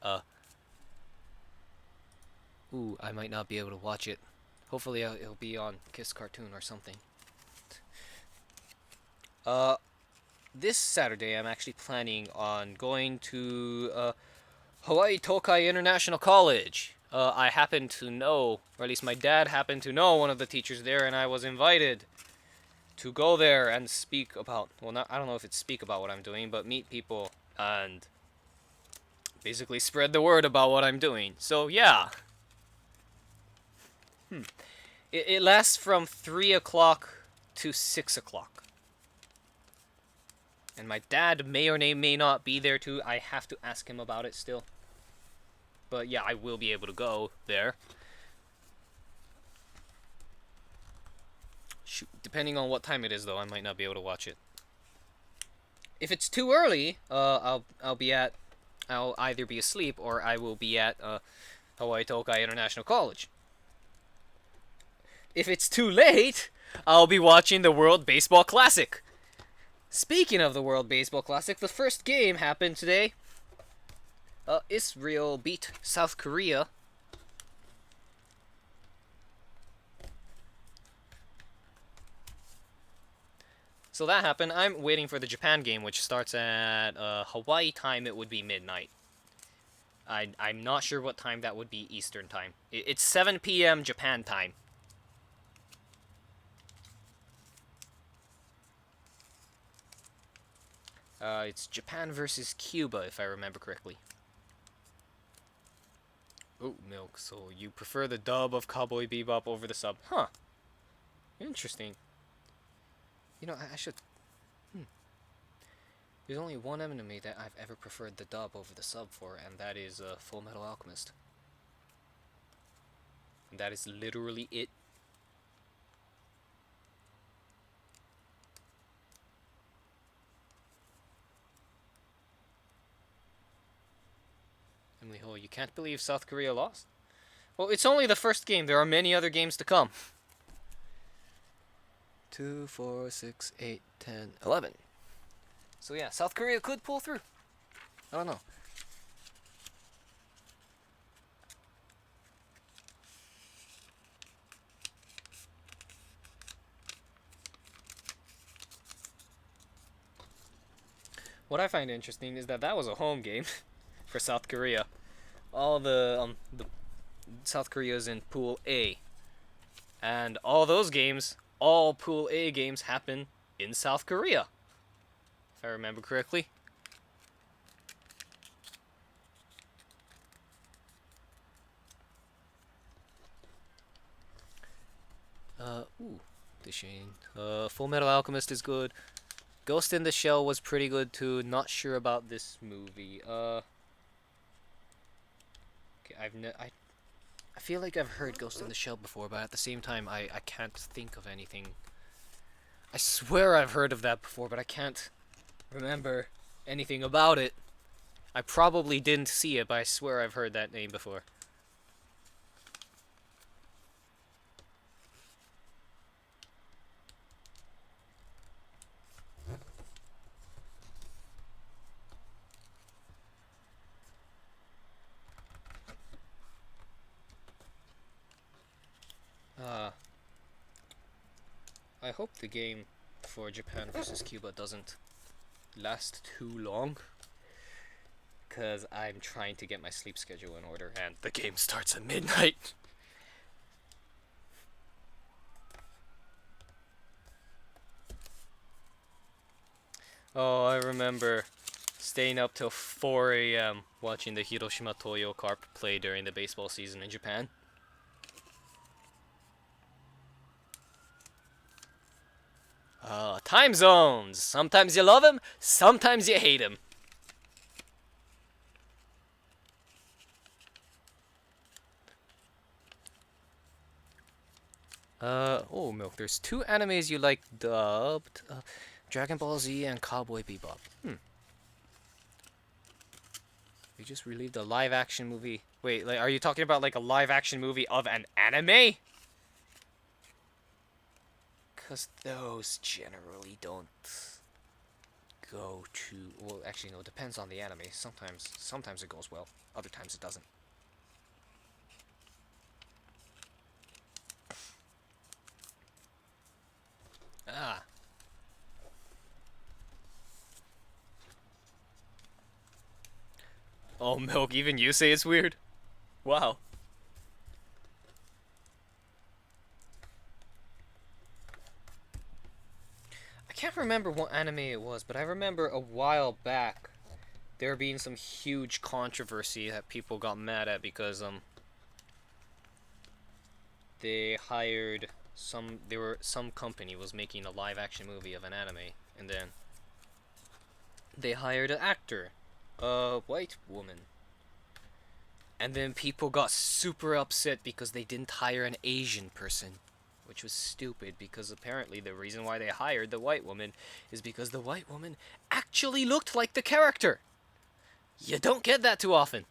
Ooh, I might not be able to watch it. Hopefully it'll be on Kiss Cartoon or something. Uh, this Saturday I'm actually planning on going to, Hawaii Tokai International College. I happen to know, or at least my dad happened to know one of the teachers there, and I was invited to go there and speak about, well, not, I don't know if it's speak about what I'm doing, but meet people and basically spread the word about what I'm doing. So, yeah. It lasts from 3 o'clock to 6 o'clock. And my dad may or may not be there too. I have to ask him about it still. But yeah, I will be able to go there. Shoot, depending on what time it is though, I might not be able to watch it. If it's too early, I'll either be asleep or I will be at Hawaii Tokai International College. If it's too late, I'll be watching the World Baseball Classic. Speaking of the World Baseball Classic, the first game happened today. Israel beat South Korea. So that happened. I'm waiting for the Japan game, which starts at Hawaii time. It would be midnight. I'm not sure what time that would be Eastern time. It's 7 p.m. Japan time. It's Japan versus Cuba, if I remember correctly. Oh, milk. So you prefer the dub of Cowboy Bebop over the sub? Huh. Interesting. You know, I should... There's only one anime that I've ever preferred the dub over the sub for, and that is Full Metal Alchemist. And that is literally it. Emily Ho, you can't believe South Korea lost? Well, it's only the first game. There are many other games to come. 2, 4, 6, 8, 10, 11. So yeah, South Korea could pull through. I don't know. What I find interesting is that was a home game for South Korea. All the South Korea's in Pool A, and all those games, all Pool A games, happen in South Korea, if I remember correctly. Full Metal Alchemist is good. Ghost in the Shell was pretty good too. Not sure about this movie. Okay, I feel like I've heard Ghost in the Shell before, but at the same time, I can't think of anything. I swear I've heard of that before, but I can't remember anything about it. I probably didn't see it, but I swear I've heard that name before. I hope the game for Japan versus Cuba doesn't last too long, because I'm trying to get my sleep schedule in order, and the game starts at midnight. Oh, I remember staying up till 4 a.m. watching the Hiroshima Toyo Carp play during the baseball season in Japan. Time zones. Sometimes you love him, sometimes you hate him. Oh, Milk, there's two animes you like dubbed. Dragon Ball Z and Cowboy Bebop. They just released a live-action movie. Wait, like, are you talking about, like, a live-action movie of an anime? Because those generally don't go to... Well, actually, no, it depends on the anime. Sometimes it goes well. Other times it doesn't. Ah. Oh, Milk, even you say it's weird? Wow. I can't remember what anime it was, but I remember a while back there being some huge controversy that people got mad at because they hired some company was making a live action movie of an anime, and then they hired an actor, a white woman. And then people got super upset because they didn't hire an Asian person, which was stupid because apparently the reason why they hired the white woman is because the white woman actually looked like the character. You don't get that too often.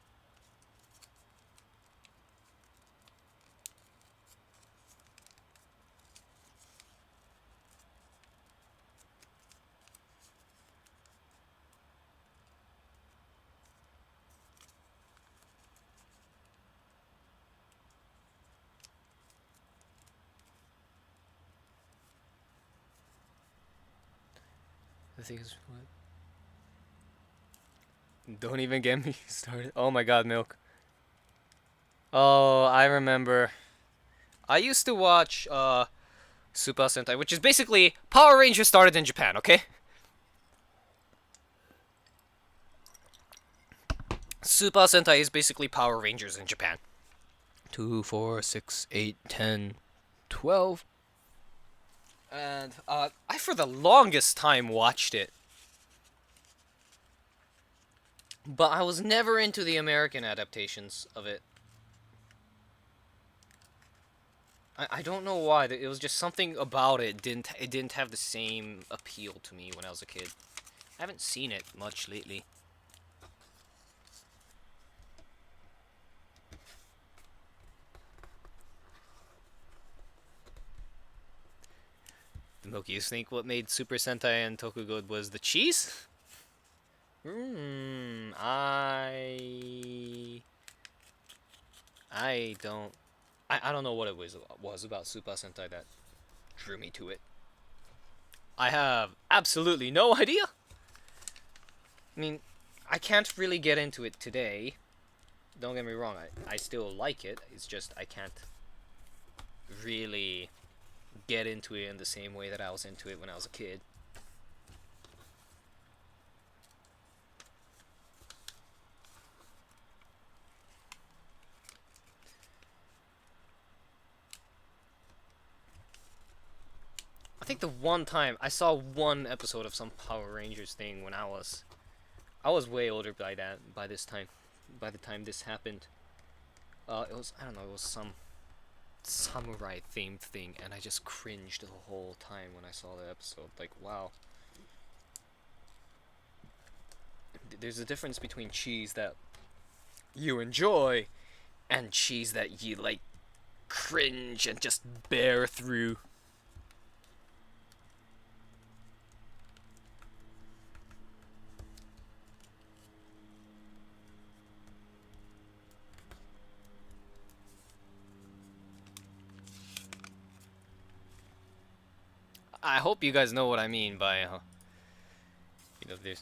The thing is, what? Don't even get me started. Oh my god, Milk. Oh, I remember. I used to watch Super Sentai, which is basically Power Rangers started in Japan, okay? Super Sentai is basically Power Rangers in Japan. 2, 4, 6, 8, 10, 12. And I for the longest time watched it. But I was never into the American adaptations of it. I don't know why. It was just something about it didn't have the same appeal to me when I was a kid. I haven't seen it much lately. The Milk, you think what made Super Sentai and Toku good was the cheese? I don't... I don't know what it was about Super Sentai that drew me to it. I have absolutely no idea. I mean, I can't really get into it today. Don't get me wrong, I still like it. It's just I can't really get into it in the same way that I was into it when I was a kid. I think the one time I saw one episode of some Power Rangers thing when I was way older by this time. By the time this happened, it was, I don't know, it was some samurai themed thing, and I just cringed the whole time when I saw the episode. Like, wow. There's a difference between cheese that you enjoy and cheese that you like cringe and just bear through. I hope you guys know what I mean by, this.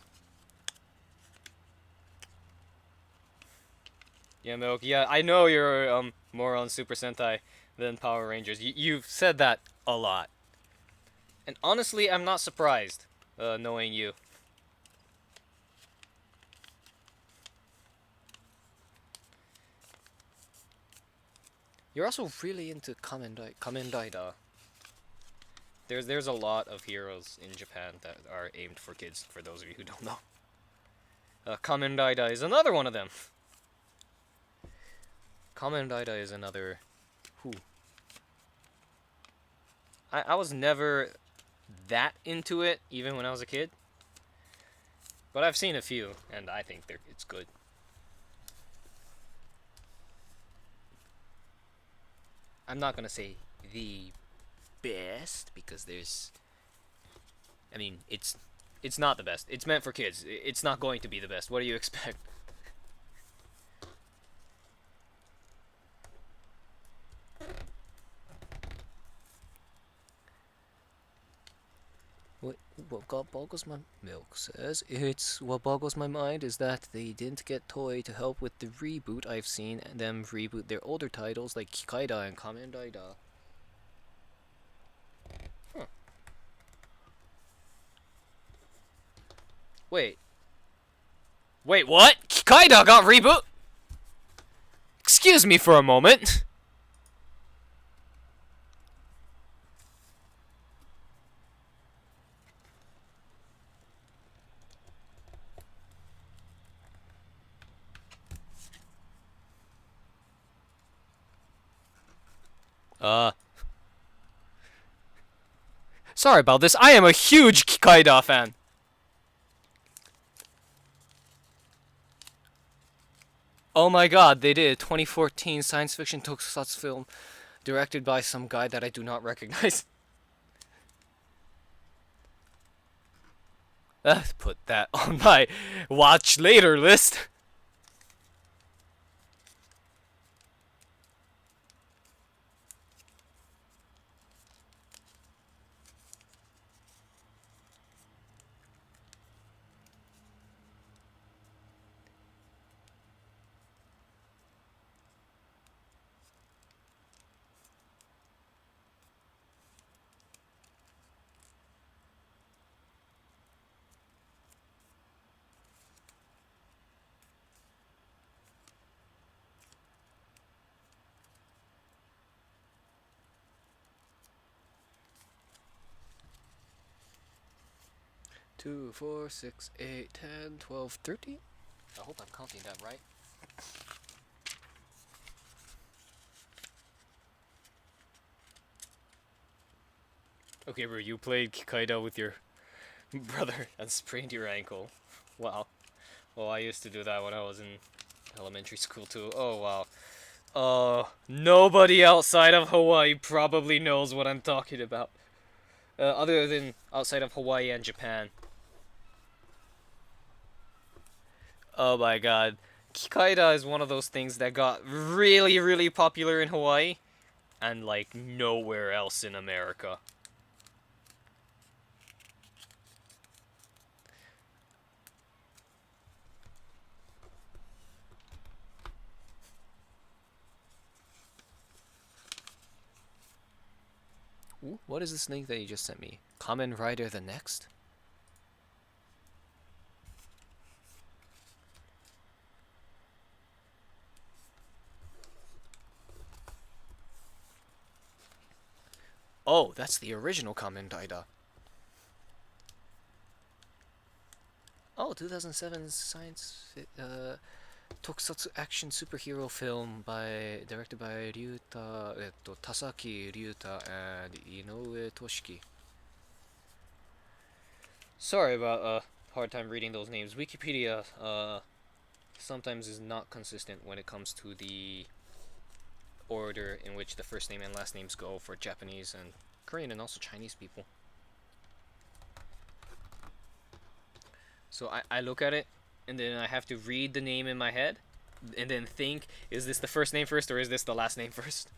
Yeah, Milk. Yeah, I know you're more on Super Sentai than Power Rangers. You've said that a lot, and honestly, I'm not surprised, knowing you. You're also really into Kamen Rider. There's a lot of heroes in Japan that are aimed for kids. For those of you who don't know, Kamen Rider is another one of them. Kamen Rider is another. Who? I was never that into it, even when I was a kid. But I've seen a few, and I think it's good. I'm not gonna say the best because there's. I mean, it's not the best. It's meant for kids. It's not going to be the best. What do you expect? What boggles my milk says it's what boggles my mind is that they didn't get Toei to help with the reboot. I've seen them reboot their older titles like Kikaida and Kamen Rider. Huh. Wait. Wait, what? Kikaida got reboot? Excuse me for a moment. Sorry about this. I am a huge Kikaida fan. Oh my god, they did a 2014 science fiction tokusatsu film directed by some guy that I do not recognize. Put that on my watch later list. Two, 4, 6, 8, 10, 12, 13. I hope I'm counting that right. Okay, bro, you played Kaido with your brother and sprained your ankle. Wow. Well, I used to do that when I was in elementary school too. Oh, wow. Nobody outside of Hawaii probably knows what I'm talking about. Other than outside of Hawaii and Japan. Oh my god. Kikaida is one of those things that got really, really popular in Hawaii and like nowhere else in America. Ooh, what is this link that you just sent me? Kamen Rider the Next? Oh, that's the original Kamen Rider. Oh, 2007 science tokusatsu action superhero film directed by Tasaki Ryuta and Inoue Toshiki. Sorry about hard time reading those names. Wikipedia sometimes is not consistent when it comes to the order in which the first name and last names go for Japanese and Korean and also Chinese people. So I look at it and then I have to read the name in my head and then think, is this the first name first or is this the last name first?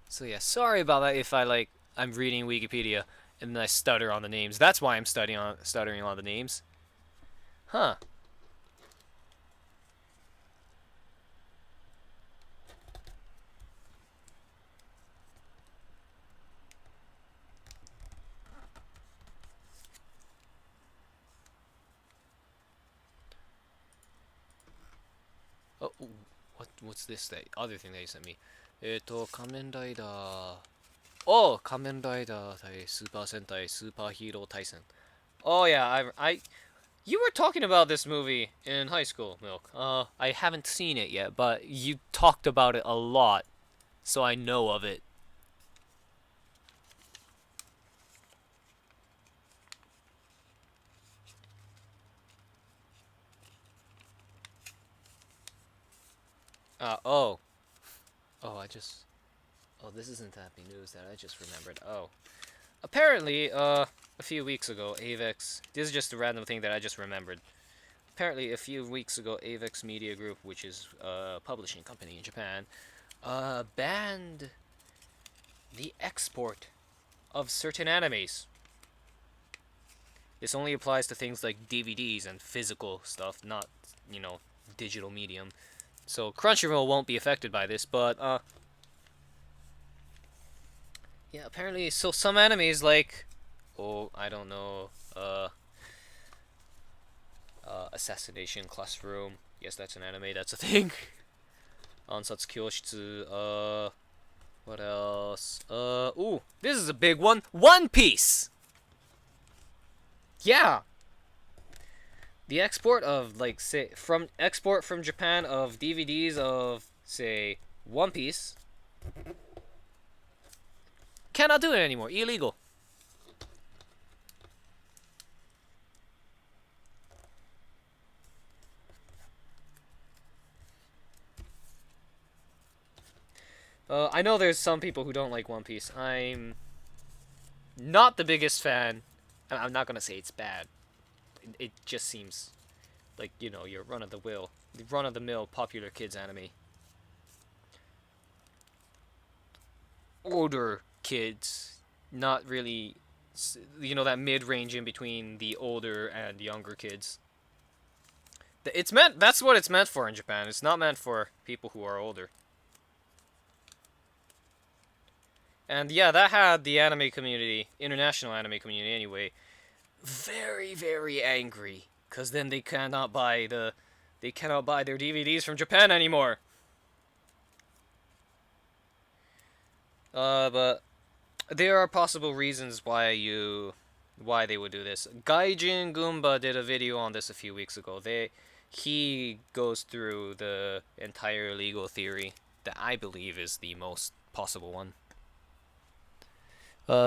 So yeah, sorry about that if I'm reading Wikipedia and then I stutter on the names. That's why I'm stuttering on the names. Huh. Oh, what's this other thing that you sent me? 仮面ライダー。Oh, Kamen Rider 対スーパー戦隊スーパーヒーロー対戦. Oh yeah, you were talking about this movie in high school, Milk. I haven't seen it yet, but you talked about it a lot, so I know of it. Oh. Oh, oh, this isn't happy news that I just remembered. Oh. Apparently, a few weeks ago, Avex. This is just a random thing that I just remembered. Apparently, a few weeks ago, Avex Media Group, which is a publishing company in Japan, banned the export of certain animes. This only applies to things like DVDs and physical stuff, not, digital medium. So Crunchyroll won't be affected by this, but, yeah, apparently, so some animes like, oh, I don't know, Assassination Classroom. Yes, that's an anime, that's a thing. Ansatsu Kyoshitsu, what else? Ooh, this is a big one. One Piece! Yeah! The export of, like, say, export from Japan of DVDs of, say, One Piece. Cannot do it anymore. Illegal. I know there's some people who don't like One Piece. I'm not the biggest fan. I'm not gonna say it's bad. It just seems like, your run-of-the-mill popular kids anime. Older kids, not really, that mid-range in between the older and younger kids. That's what it's meant for in Japan. It's not meant for people who are older. And yeah, that had the anime community, international anime community anyway, very, very angry. Cause then they cannot buy their DVDs from Japan anymore. But there are possible reasons why they would do this. Gaijin Goomba did a video on this a few weeks ago. He goes through the entire legal theory that I believe is the most possible one.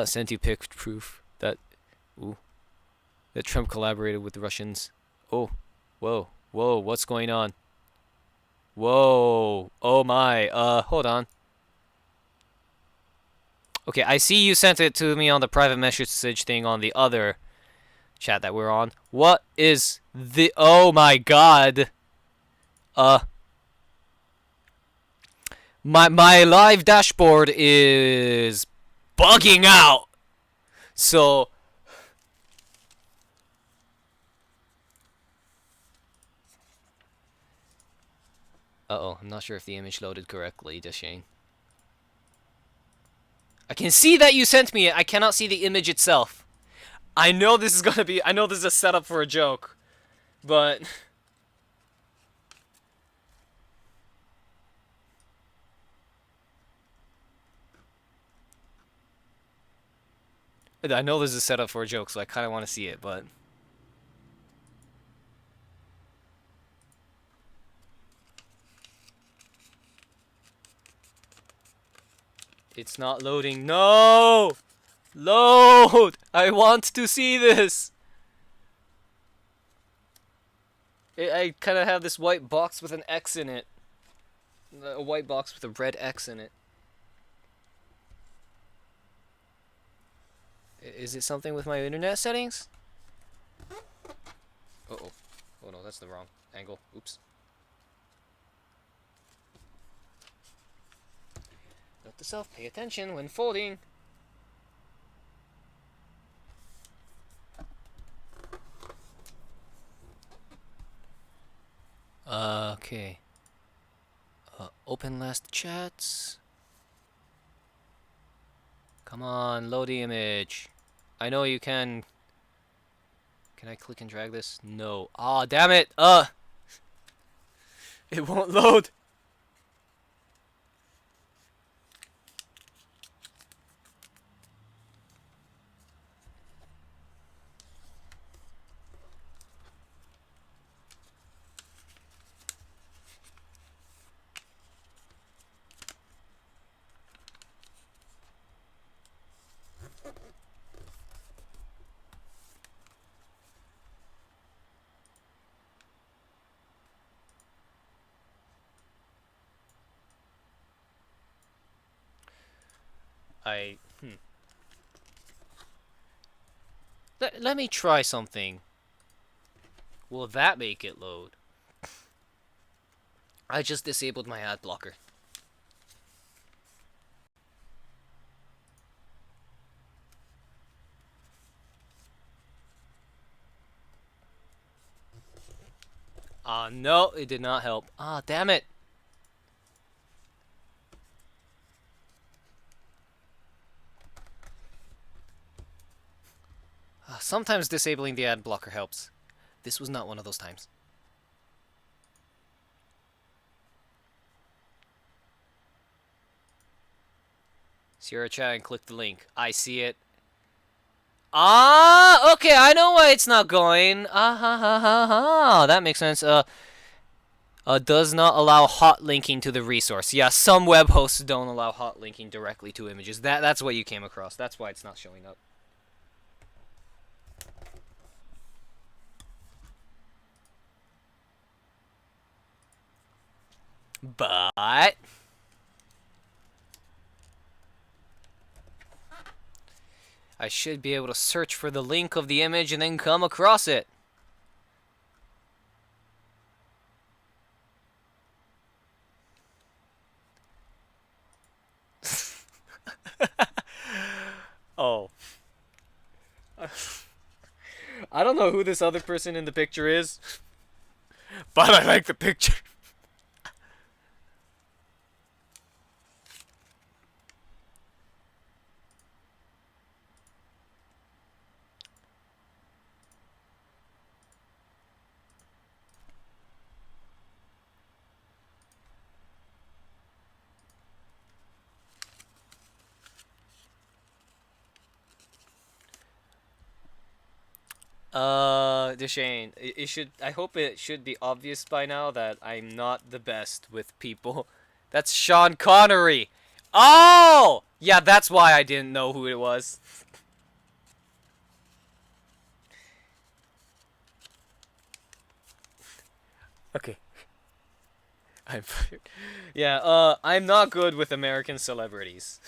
Sent you pic proof that Trump collaborated with the Russians. Oh, whoa, what's going on? Whoa, oh my, hold on. Okay, I see you sent it to me on the private message thing on the other chat that we're on. What is the... Oh my god. My live dashboard is bugging out. So... Uh-oh, I'm not sure if the image loaded correctly, Dashane. I can see that you sent me it. I cannot see the image itself. I know this is a setup for a joke. But... I know this is a setup for a joke, so I kind of want to see it, but... It's not loading. No! Load! I want to see this! I kind of have this white box with an X in it. A white box with a red X in it. Is it something with my internet settings? Uh-oh. Oh no, that's the wrong angle. Oops. Note to self, pay attention when folding. Okay. Open last chats. Come on, load the image. I know you can. Can I click and drag this? No. Aw, oh, damn it! It won't load! I let me try something. Will that make it load? I just disabled my ad blocker. No, it did not help. Damn it. Sometimes disabling the ad blocker helps. This was not one of those times. Sierra chat and click the link. I see it. Okay, I know why it's not going. That makes sense. Does not allow hot linking to the resource. Yeah, some web hosts don't allow hot linking directly to images. That's what you came across. That's why it's not showing up. But I should be able to search for the link of the image and then come across it. Oh. I don't know who this other person in the picture is, but I like the picture. Deshane, it should. I hope it should be obvious by now that I'm not the best with people. That's Sean Connery. Oh, yeah, that's why I didn't know who it was. Okay. I'm. Yeah. I'm not good with American celebrities.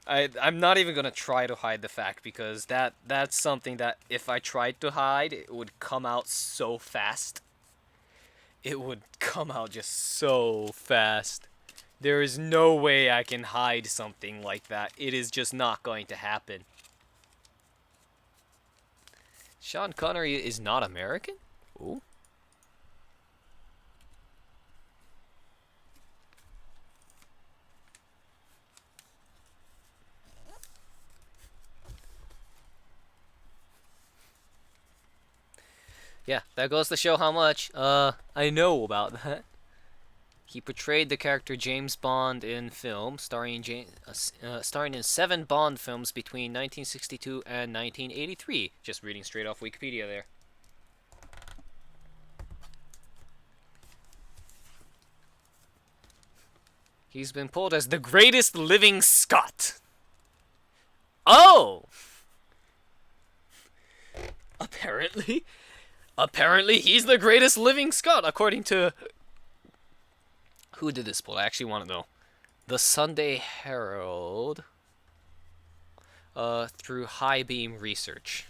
I'm not even gonna try to hide the fact because that's something that if I tried to hide, it would come out so fast. It would come out just so fast. There is no way I can hide something like that. It is just not going to happen. Sean Connery is not American? Ooh. Yeah, that goes to show how much I know about that. He portrayed the character James Bond in film, starring in 7 Bond films between 1962 and 1983. Just reading straight off Wikipedia there. He's been pulled as the greatest living Scot. Oh! Apparently he's the greatest living Scot, according to... Who did this poll? I actually want to know. The Sunday Herald. Through High Beam Research.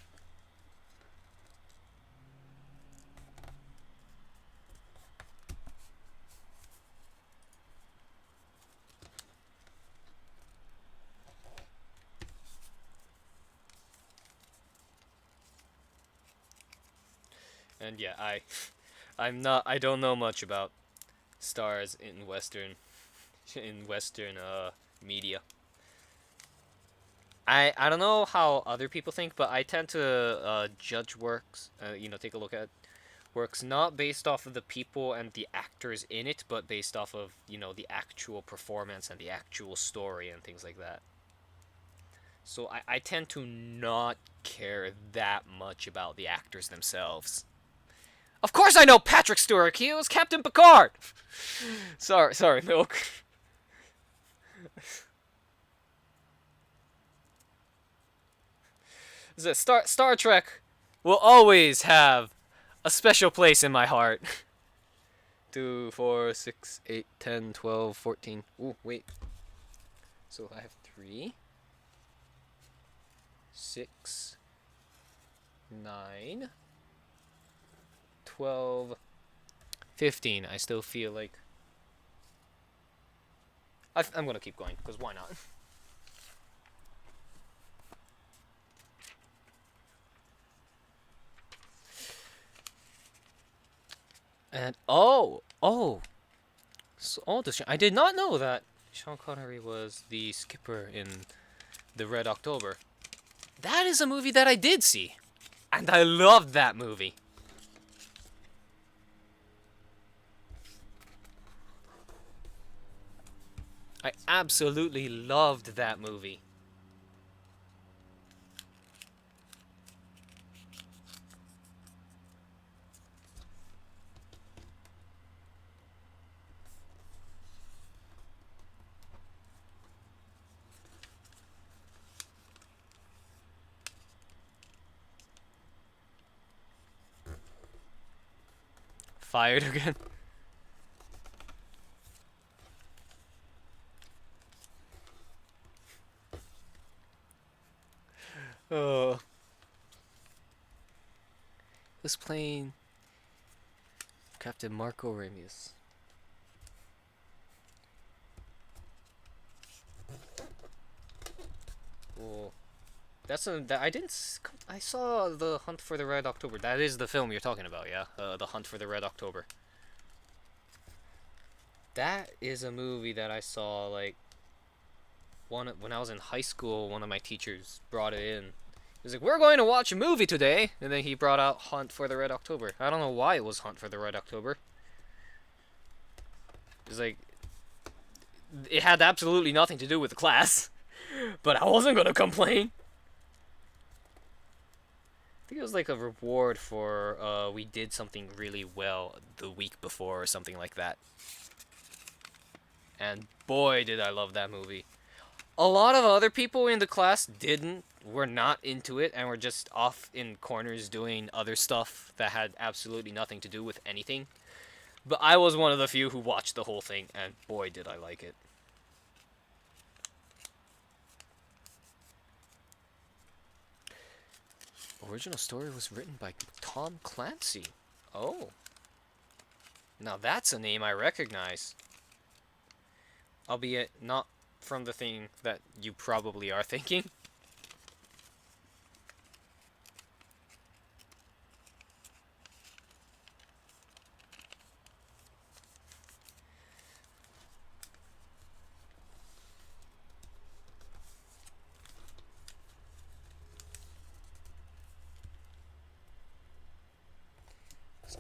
And yeah, I don't know much about stars in Western media. I don't know how other people think, but I tend to judge works, take a look at works not based off of the people and the actors in it, but based off of, the actual performance and the actual story and things like that. So I tend to not care that much about the actors themselves. Of course I know Patrick Stewart. He was Captain Picard. Sorry, Milk. Star Trek will always have a special place in my heart. 2, 4, 6, 8, 10, 12, 14. Ooh, wait. So I have 3. 6, 9, 12, 15. I still feel like I'm gonna keep going because why not? And I did not know that Sean Connery was the skipper in the Red October. That is a movie that I did see, and I loved that movie. I absolutely loved that movie. Fired again. Oh. Was playing Captain Marco Ramius. Oh. I didn't. I saw The Hunt for the Red October. That is the film you're talking about, yeah? The Hunt for the Red October. That is a movie that I saw, like, when I was in high school. One of my teachers brought it in. He was like, "We're going to watch a movie today," and then he brought out Hunt for the Red October. I don't know why it was Hunt for the Red October. It was like, it had absolutely nothing to do with the class, but I wasn't gonna complain. I think it was like a reward for we did something really well the week before or something like that. And boy, did I love that movie. A lot of other people in the class were not into it, and were just off in corners doing other stuff that had absolutely nothing to do with anything. But I was one of the few who watched the whole thing, and boy, did I like it. Original story was written by Tom Clancy. Oh. Now that's a name I recognize. Albeit not from the thing that you probably are thinking.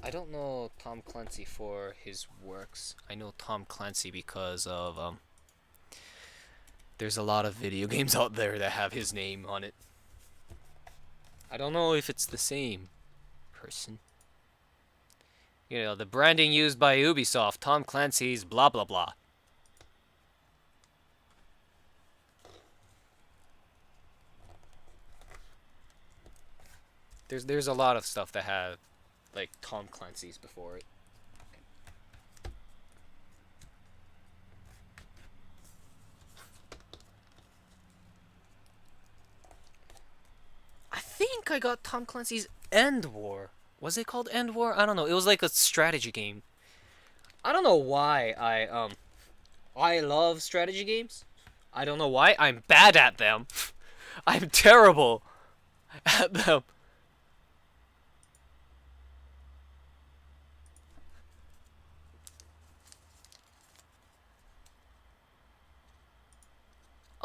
I don't know Tom Clancy for his works. I know Tom Clancy because of there's a lot of video games out there that have his name on it. I don't know if it's the same person. You know, the branding used by Ubisoft, Tom Clancy's blah blah blah. There's a lot of stuff that have like Tom Clancy's before it. I think I got Tom Clancy's End War. Was it called End War? I don't know. It was like a strategy game. I don't know why I love strategy games. I don't know why. I'm bad at them. I'm terrible at them.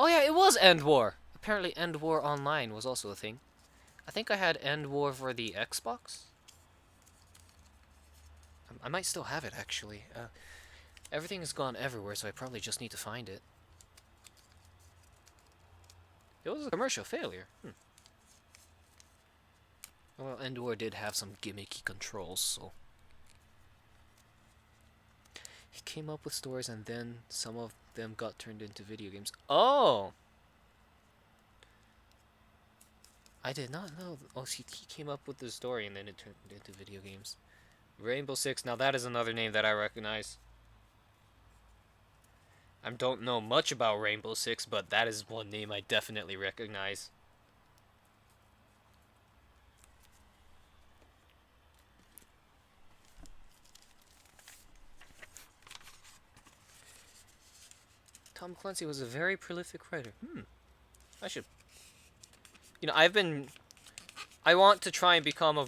Oh yeah, it was End War. Apparently End War Online was also a thing. I think I had End War for the Xbox. I might still have it, actually. Everything has gone everywhere, so I probably just need to find it. It was a commercial failure. Well, End War did have some gimmicky controls, so... He came up with stories, and then some of them got turned into video games. Oh! I did not know. Oh, he came up with the story, and then it turned into video games. Rainbow Six, now that is another name that I recognize. I don't know much about Rainbow Six, but that is one name I definitely recognize. Tom Clancy was a very prolific writer. I should. I've been. I want to try and become a.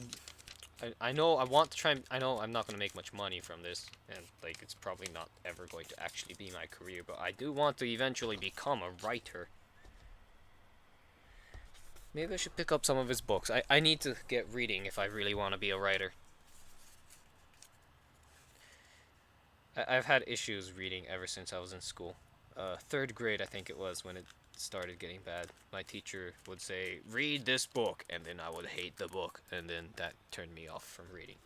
I know I want to try and. I know I'm not going to make much money from this, and, like, it's probably not ever going to actually be my career, but I do want to eventually become a writer. Maybe I should pick up some of his books. I need to get reading if I really want to be a writer. I've had issues reading ever since I was in school. Third grade, I think it was, when it started getting bad. My teacher would say, read this book, and then I would hate the book, and then that turned me off from reading.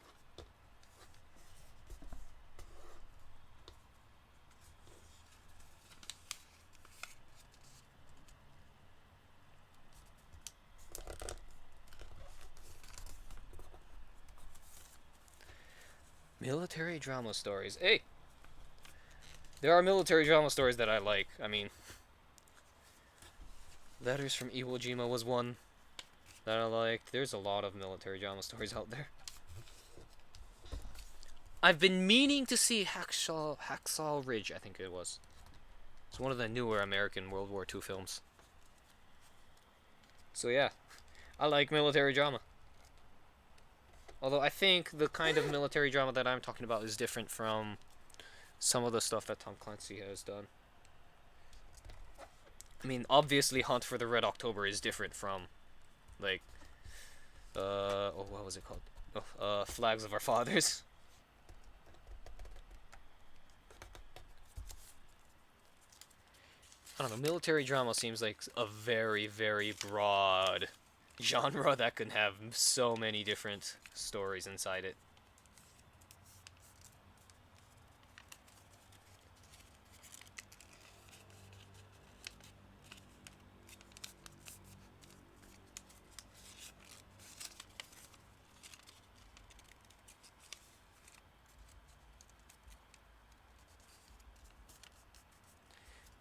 Military drama stories. Hey! There are military drama stories that I like. I mean, Letters from Iwo Jima was one that I liked. There's a lot of military drama stories out there. I've been meaning to see Hacksaw Ridge, I think it was. It's one of the newer American World War II films. So yeah, I like military drama. Although I think the kind of military drama that I'm talking about is different from some of the stuff that Tom Clancy has done. I mean, obviously Hunt for the Red October is different from, like, what was it called? Flags of Our Fathers. I don't know, military drama seems like a very, very broad genre that can have so many different stories inside it.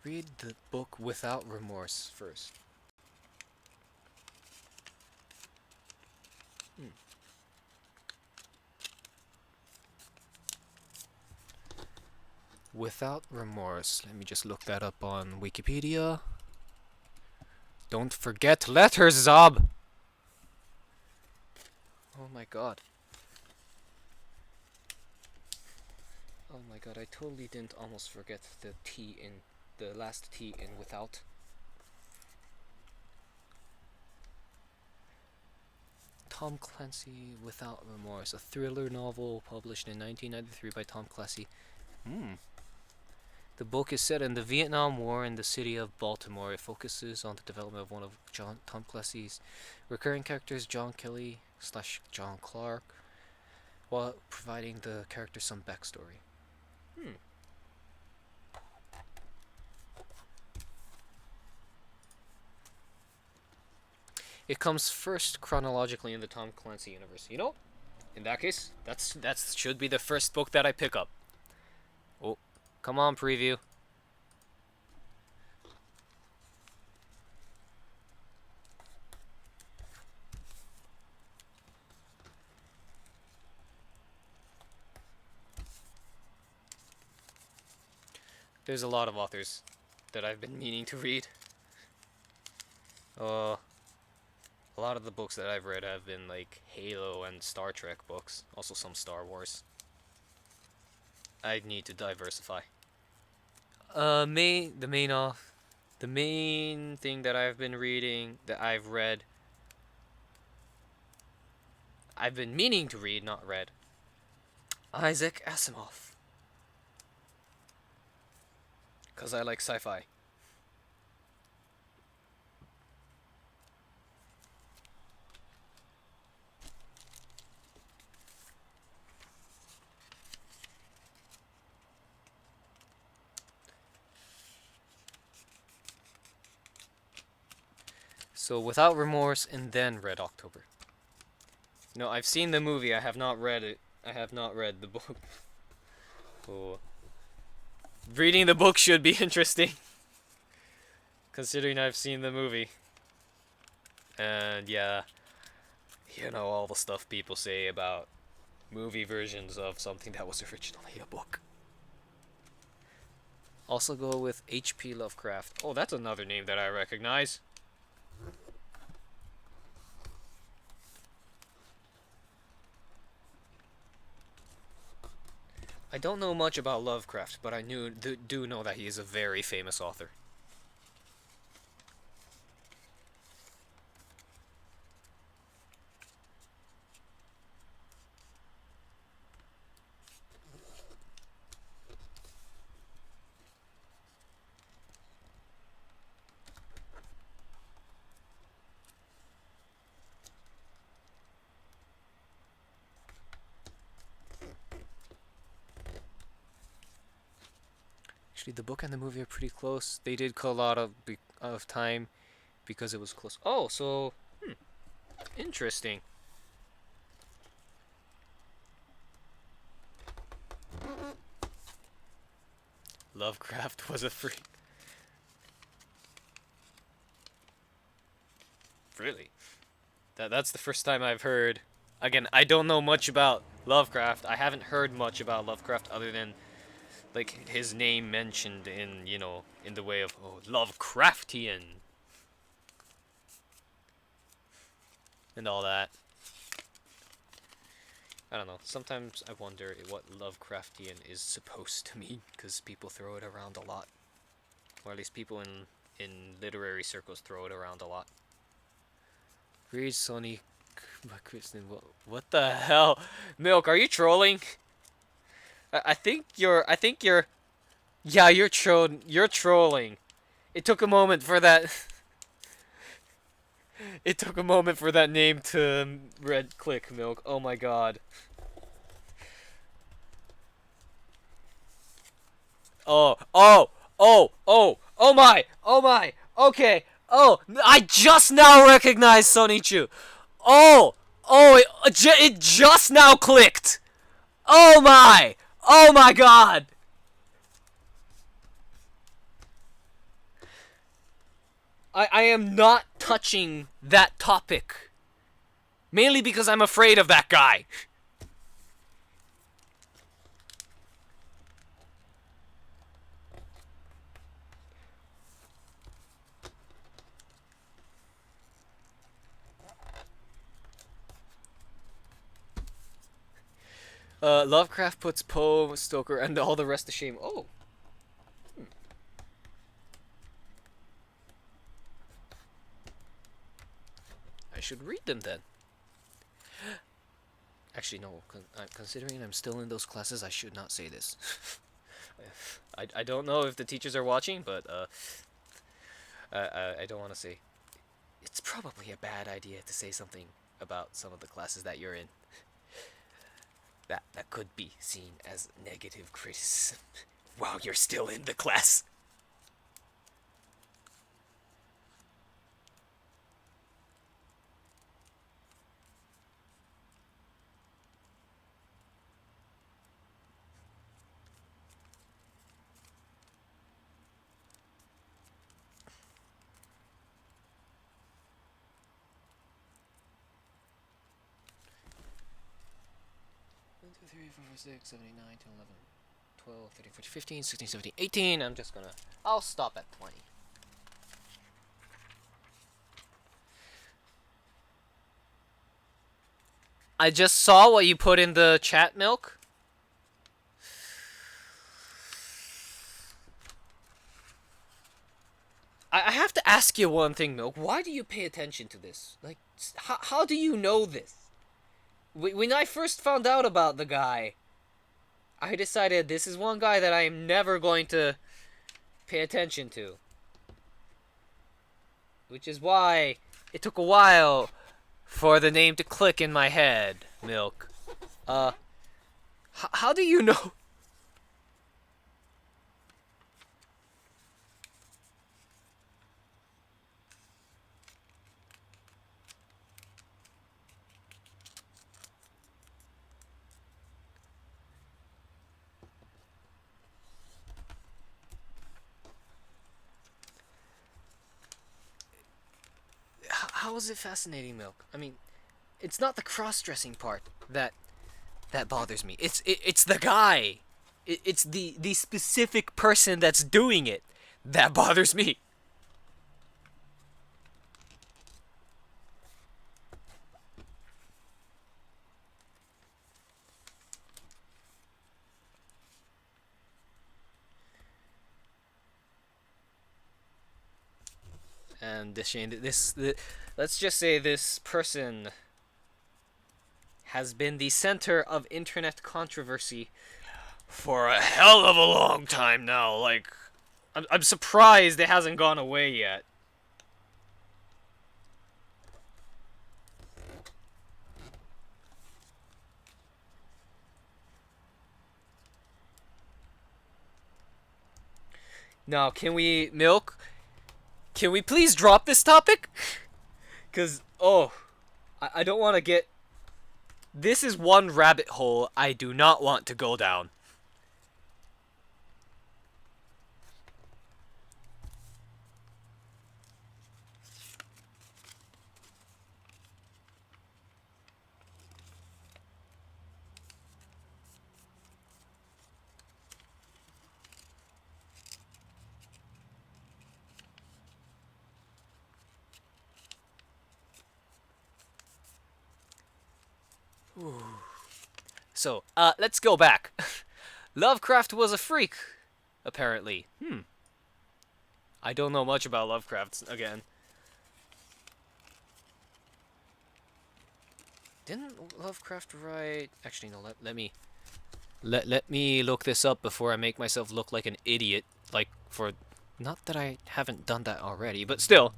Read the book without remorse first. Without remorse. Let me just look that up on Wikipedia. Don't forget letters, Zob! Oh my god. Oh my god, I totally didn't almost forget the T in the last T in without. Tom Clancy Without Remorse, a thriller novel published in 1993 by Tom Clancy. The book is set in the Vietnam War in the city of Baltimore. It focuses on the development of one of Tom Clancy's recurring characters, John Kelly / John Clark, while providing the character some backstory. It comes first chronologically in the Tom Clancy universe. You know, in that case, that should be the first book that I pick up. Oh, come on, preview. There's a lot of authors that I've been meaning to read. A lot of the books that I've read have been like Halo and Star Trek books, also some Star Wars. I need to diversify. The main thing that I've been reading, that I've read, I've been meaning to read, not read. Isaac Asimov. Because I like sci-fi. So Without Remorse and then Red October. No, I've seen the movie, I have not read it. I have not read the book. Oh. Reading the book should be interesting. Considering I've seen the movie. And yeah, you know all the stuff people say about movie versions of something that was originally a book. Also go with H.P. Lovecraft. Oh, that's another name that I recognize. I don't know much about Lovecraft, but I do know that he is a very famous author. Actually, the book and the movie are pretty close. They did cut a lot of time because it was close. Oh, so interesting. Lovecraft was a freak. Really? That's the first time I've heard. Again, I don't know much about Lovecraft. I haven't heard much about Lovecraft other than like his name mentioned in, in the way of Lovecraftian and all that. I don't know. Sometimes I wonder what Lovecraftian is supposed to mean because people throw it around a lot, or at least people in literary circles throw it around a lot. Read Sonic by Kristen. What the hell, Milk? Are you trolling? I think you're. Yeah, you're trolling. It took a moment for that. It took a moment for that name to red click, Milk. Oh my god. Oh my. Okay. Oh, I just now recognized Sonichu. It just now clicked. Oh my. Oh my god. I am not touching that topic. Mainly because I'm afraid of that guy. Lovecraft puts Poe, Stoker, and all the rest to shame. Oh. I should read them then. Actually, no. Considering I'm still in those classes, I should not say this. I don't know if the teachers are watching, but I don't want to say. It's probably a bad idea to say something about some of the classes that you're in. That could be seen as negative criticism while you're still in the class. One, two, three, four, five, 6, 7, 8, 9, 10, 11, 12, 13, 14, 15, 16, 17, 18. I'll stop at 20. I just saw what you put in the chat, Milk. I have to ask you one thing, Milk. Why do you pay attention to this? Like, how do you know this? When I first found out about the guy, I decided this is one guy that I am never going to pay attention to. Which is why it took a while for the name to click in my head, Milk. How do you know? How is it fascinating, Milk? I mean, it's not the cross-dressing part that bothers me. It's the guy. It's the specific person that's doing it that bothers me. And let's just say this person has been the center of internet controversy for a hell of a long time now. Like, I'm surprised it hasn't gone away yet. Now, can we please drop this topic? Because, oh, I don't want to get. This is one rabbit hole I do not want to go down. So, let's go back. Lovecraft was a freak, apparently. I don't know much about Lovecraft, again. Didn't Lovecraft write... Actually, no, let me... Let me look this up before I make myself look like an idiot. Like, for... Not that I haven't done that already, but still.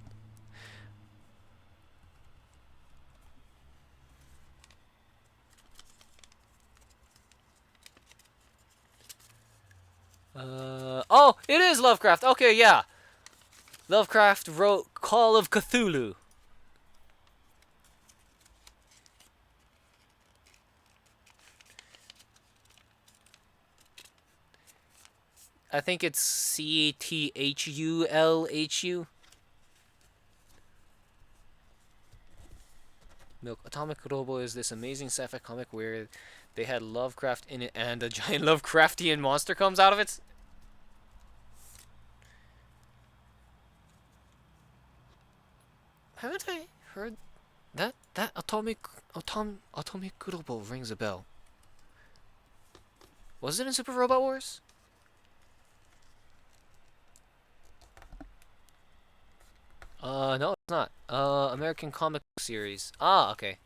Oh, it is Lovecraft. Okay, yeah. Lovecraft wrote Call of Cthulhu. I think it's Cthulhu. Milk Atomic Robo is this amazing sci-fi comic where they had Lovecraft in it and a giant Lovecraftian monster comes out of it. Haven't I heard that? That Atomic Robo rings a bell. Was it in Super Robot Wars? No, it's not. American comic book series. Ah, okay.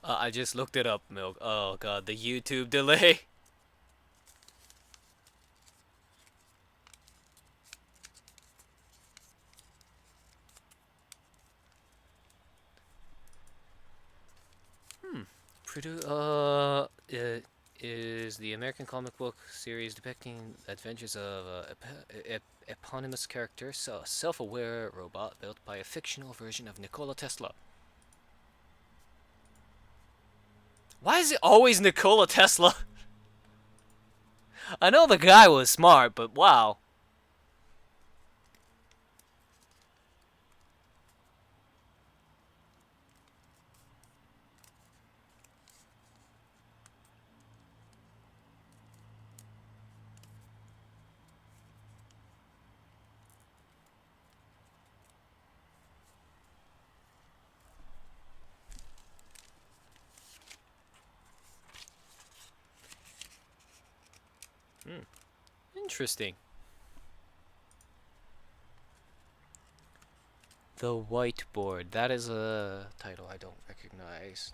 I just looked it up, Milk. Oh god, the YouTube delay. Is the American comic book series depicting adventures of eponymous character, so a self-aware robot built by a fictional version of Nikola Tesla. Why is it always Nikola Tesla? I know the guy was smart, but wow. Interesting. The Whiteboard. That is a title I don't recognize.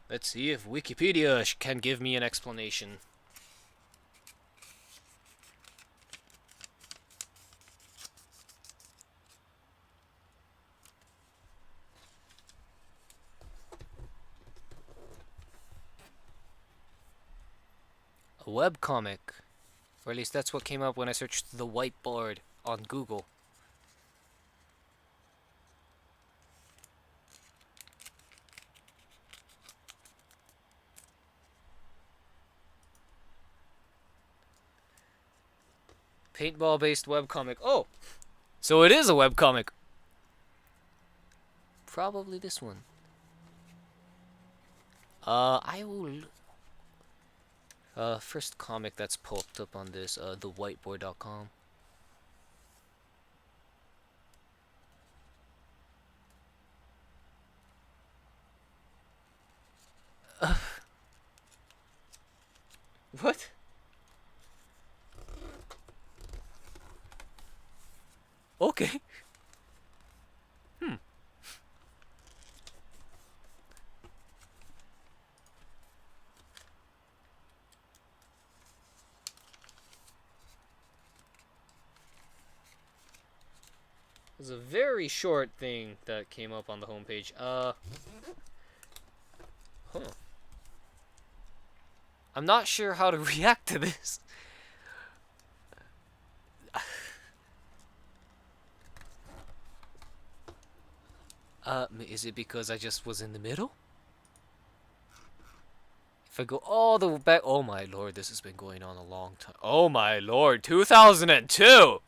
Let's see if Wikipedia can give me an explanation. A webcomic. Or at least that's what came up when I searched the whiteboard on Google. Paintball-based webcomic. Oh, so it is a webcomic. Probably this one. I will. First comic that's popped up on this, thewhiteboard.com. What? Okay. Hmm. There's a very short thing that came up on the homepage. Huh. I'm not sure how to react to this. Is it because I just was in the middle? If I go all the way back, oh my lord, this has been going on a long time. Oh my lord, 2002!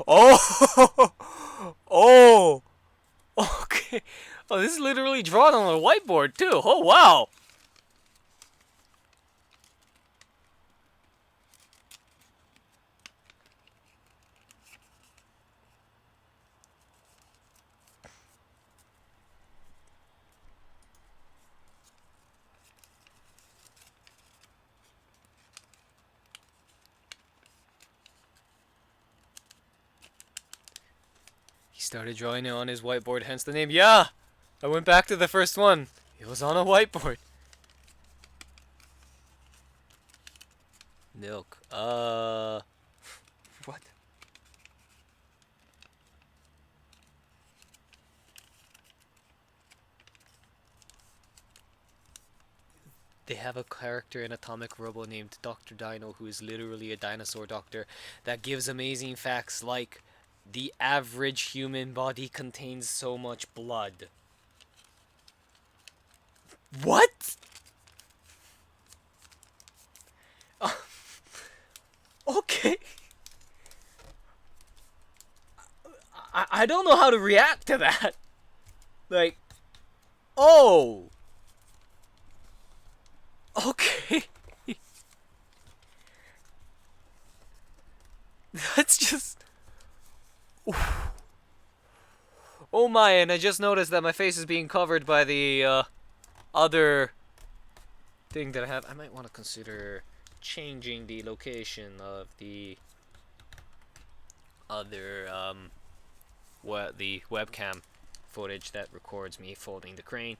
Oh, oh, okay. Oh, this is literally drawn on a whiteboard too. Oh, wow. He started drawing it on his whiteboard, hence the name. Yeah, I went back to the first one. It was on a whiteboard. Milk. What? They have a character in Atomic Robo named Dr. Dino who is literally a dinosaur doctor that gives amazing facts like the average human body contains so much blood. What? Okay. I don't know how to react to that. Like, oh. Okay. That's just... Oh my, and I just noticed that my face is being covered by the other thing that I have. I might want to consider changing the location of the other, the webcam footage that records me folding the crane.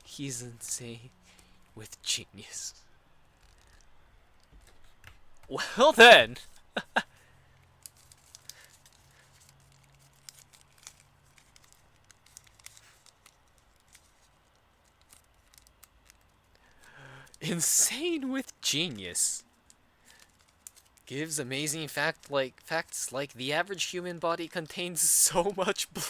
He's insane with genius. Well then. Insane with genius. Gives amazing facts like the average human body contains so much blood.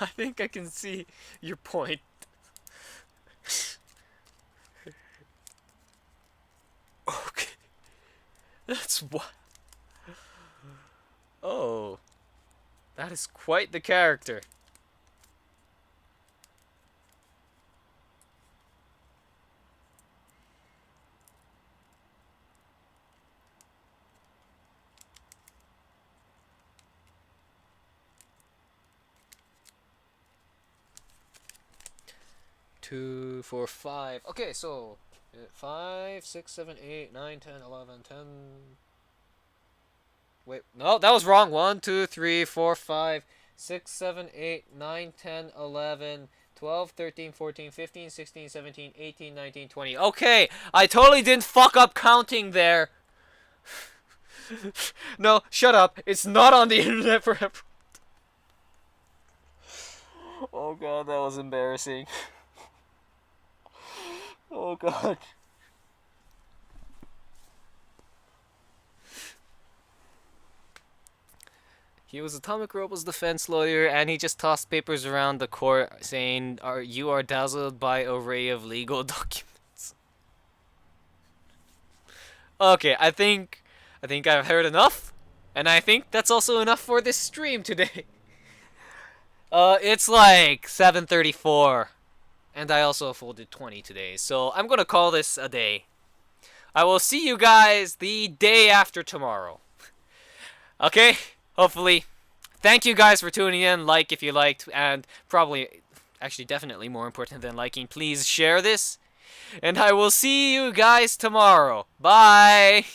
I think I can see your point. Okay. That's what. Oh. That is quite the character. Two, four, five. Okay, so 5, 6, 7, 8, 9, 10, 11, 10. Wait, no, that was wrong. 1, 2, 3, 4, 5, 6, 7, 8, 9, 10, 11, 12, 13, 14, 15, 16, 17, 18, 19, 20. Okay, I totally didn't fuck up counting there. No, shut up. It's not on the internet forever. Oh god, that was embarrassing. Oh god. He was Atomic Robot's defense lawyer, and he just tossed papers around the court saying, "You are dazzled by an array of legal documents." Okay, I think I've heard enough, and I think that's also enough for this stream today. It's like 7:34, and I also folded 20 today, so I'm gonna call this a day. I will see you guys the day after tomorrow. Okay? Hopefully. Thank you guys for tuning in. Like if you liked, and probably, actually definitely more important than liking, please share this. And I will see you guys tomorrow. Bye!